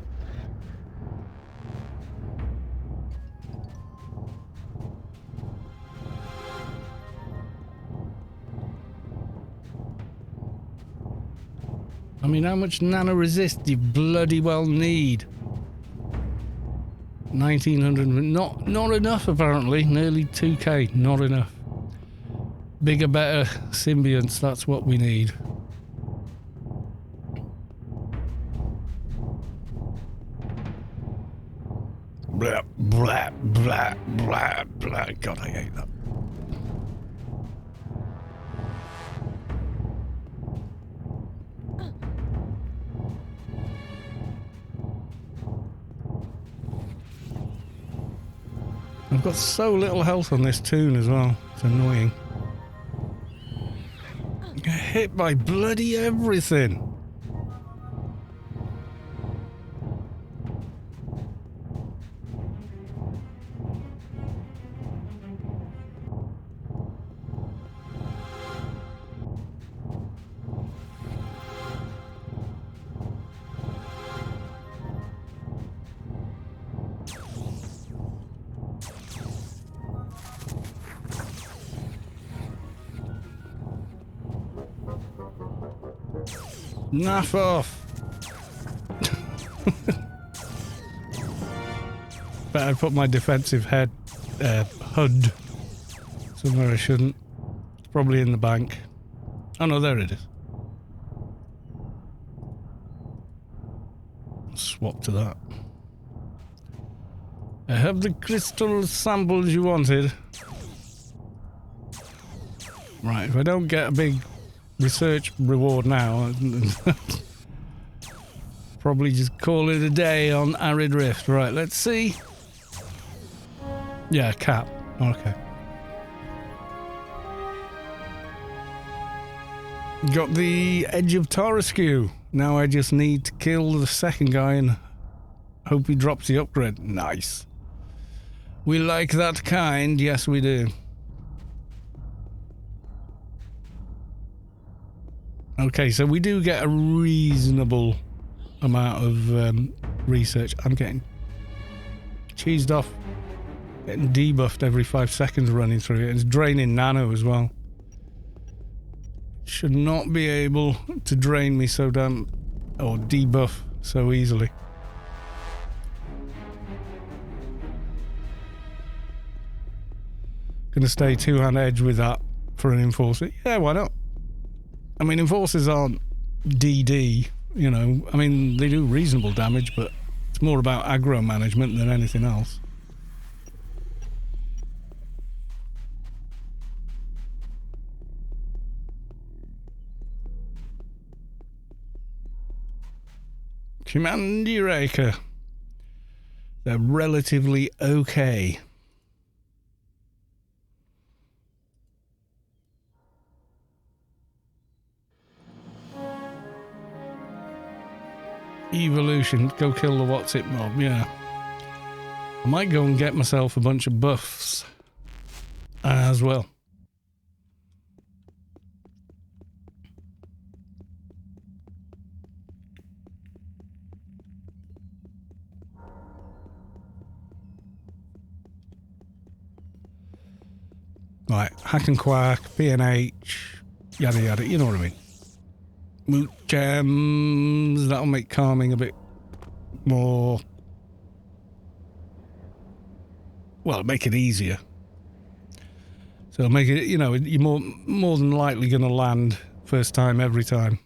I mean, how much nano resist do you bloody well need? 1900. Not enough apparently. Nearly 2k. Not enough. Bigger, better symbionts. That's what we need. Blah blah blah blah blah. God, I hate that. I've got so little health on this toon as well. It's annoying. I get hit by bloody everything. Naff off. Bet I put my defensive HUD somewhere I shouldn't. It's probably in the bank. Oh no, there it is. Swap to that. I have the crystal samples you wanted. Right, if I don't get a big research reward now, probably just call it a day on Arid Rift. Right, let's see. Yeah, cap. Okay. Got the Edge of Tarasque. Now I just need to kill the second guy and hope he drops the upgrade. Nice. We like that kind. Yes, we do. Okay, so we do get a reasonable amount of research. I'm getting cheesed off. Getting debuffed every 5 seconds running through it. It's draining nano as well. Should not be able to drain me so damn... or debuff so easily. Gonna stay two-hand edge with that for an enforcer. Yeah, why not? I mean, enforcers aren't DD, you know. I mean, they do reasonable damage, but it's more about aggro management than anything else. Command Eureka. They're relatively okay. Evolution, go kill the what's it mob, yeah. I might go and get myself a bunch of buffs as well. Right, hack and quack, PNH, yada yada, you know what I mean. Moot gems, that'll make calming a bit more... well, make it easier. So make it, you know, you're more than likely going to land first time every time.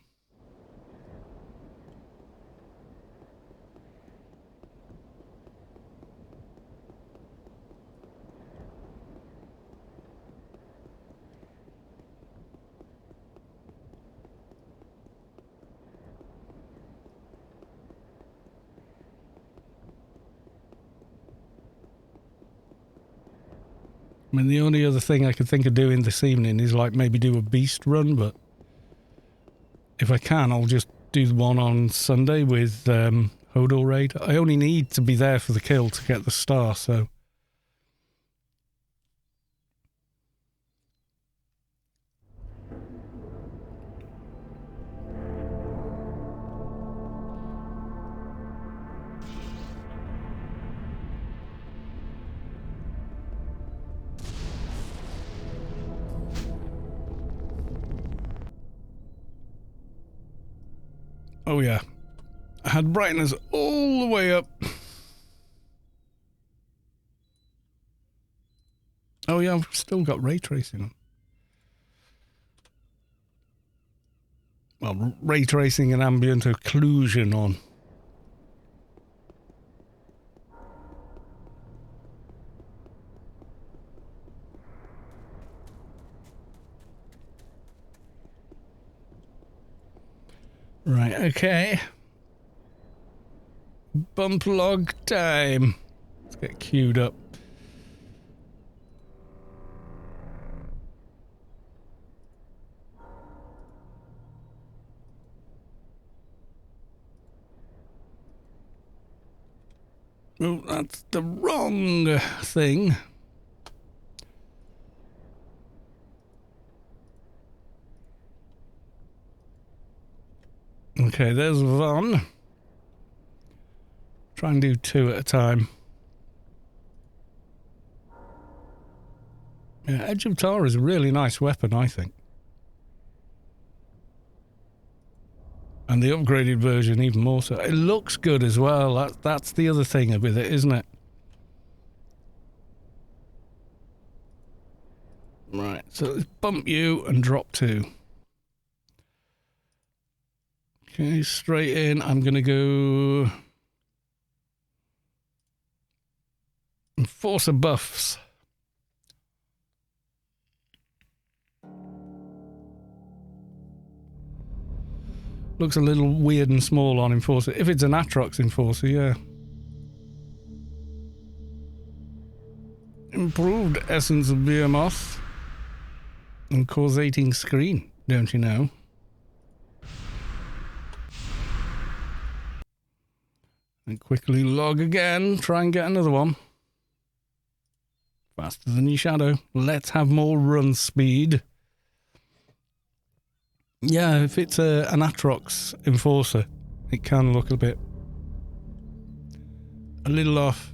I mean, the only other thing I could think of doing this evening is like maybe do a beast run, but if I can, I'll just do the one on Sunday with Hodor Raid. I only need to be there for the kill to get the star, so... oh yeah, I had brightness all the way up. Oh yeah, I've still got ray tracing on. Well, ray tracing and ambient occlusion on. Right, okay. Bump log time. Let's get queued up. Oh, that's the wrong thing. Okay, there's one. Try and do 2 at a time. Yeah, Edge of Tar is a really nice weapon, I think. And the upgraded version even more so. It looks good as well. That's the other thing with it, isn't it? Right, so let's bump you and drop 2. Okay, straight in. I'm going to go Enforcer buffs. Looks a little weird and small on Enforcer. If it's an Atrox Enforcer, yeah. Improved Essence of Behemoth. And causating screen, don't you know? And quickly log again. Try and get another one. Faster than your shadow. Let's have more run speed. Yeah, if it's an Atrox Enforcer, it can look a little off.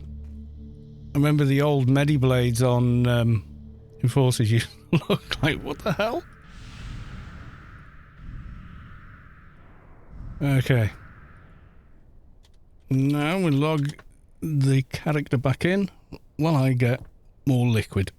I remember the old Medi-Blades on Enforcers used to look like, what the hell? Okay. Now we log the character back in while I get more liquid.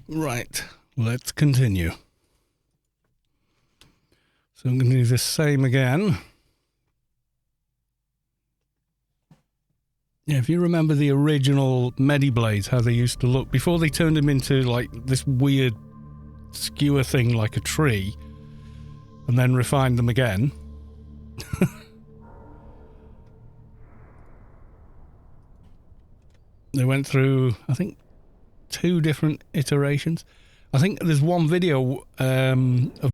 Right, let's continue. So I'm going to do the same again. Yeah, if you remember the original Medi-Blades, how they used to look, before they turned them into like this weird skewer thing like a tree, and then refined them again. They went through, I think, 2 different iterations. I think there's one video of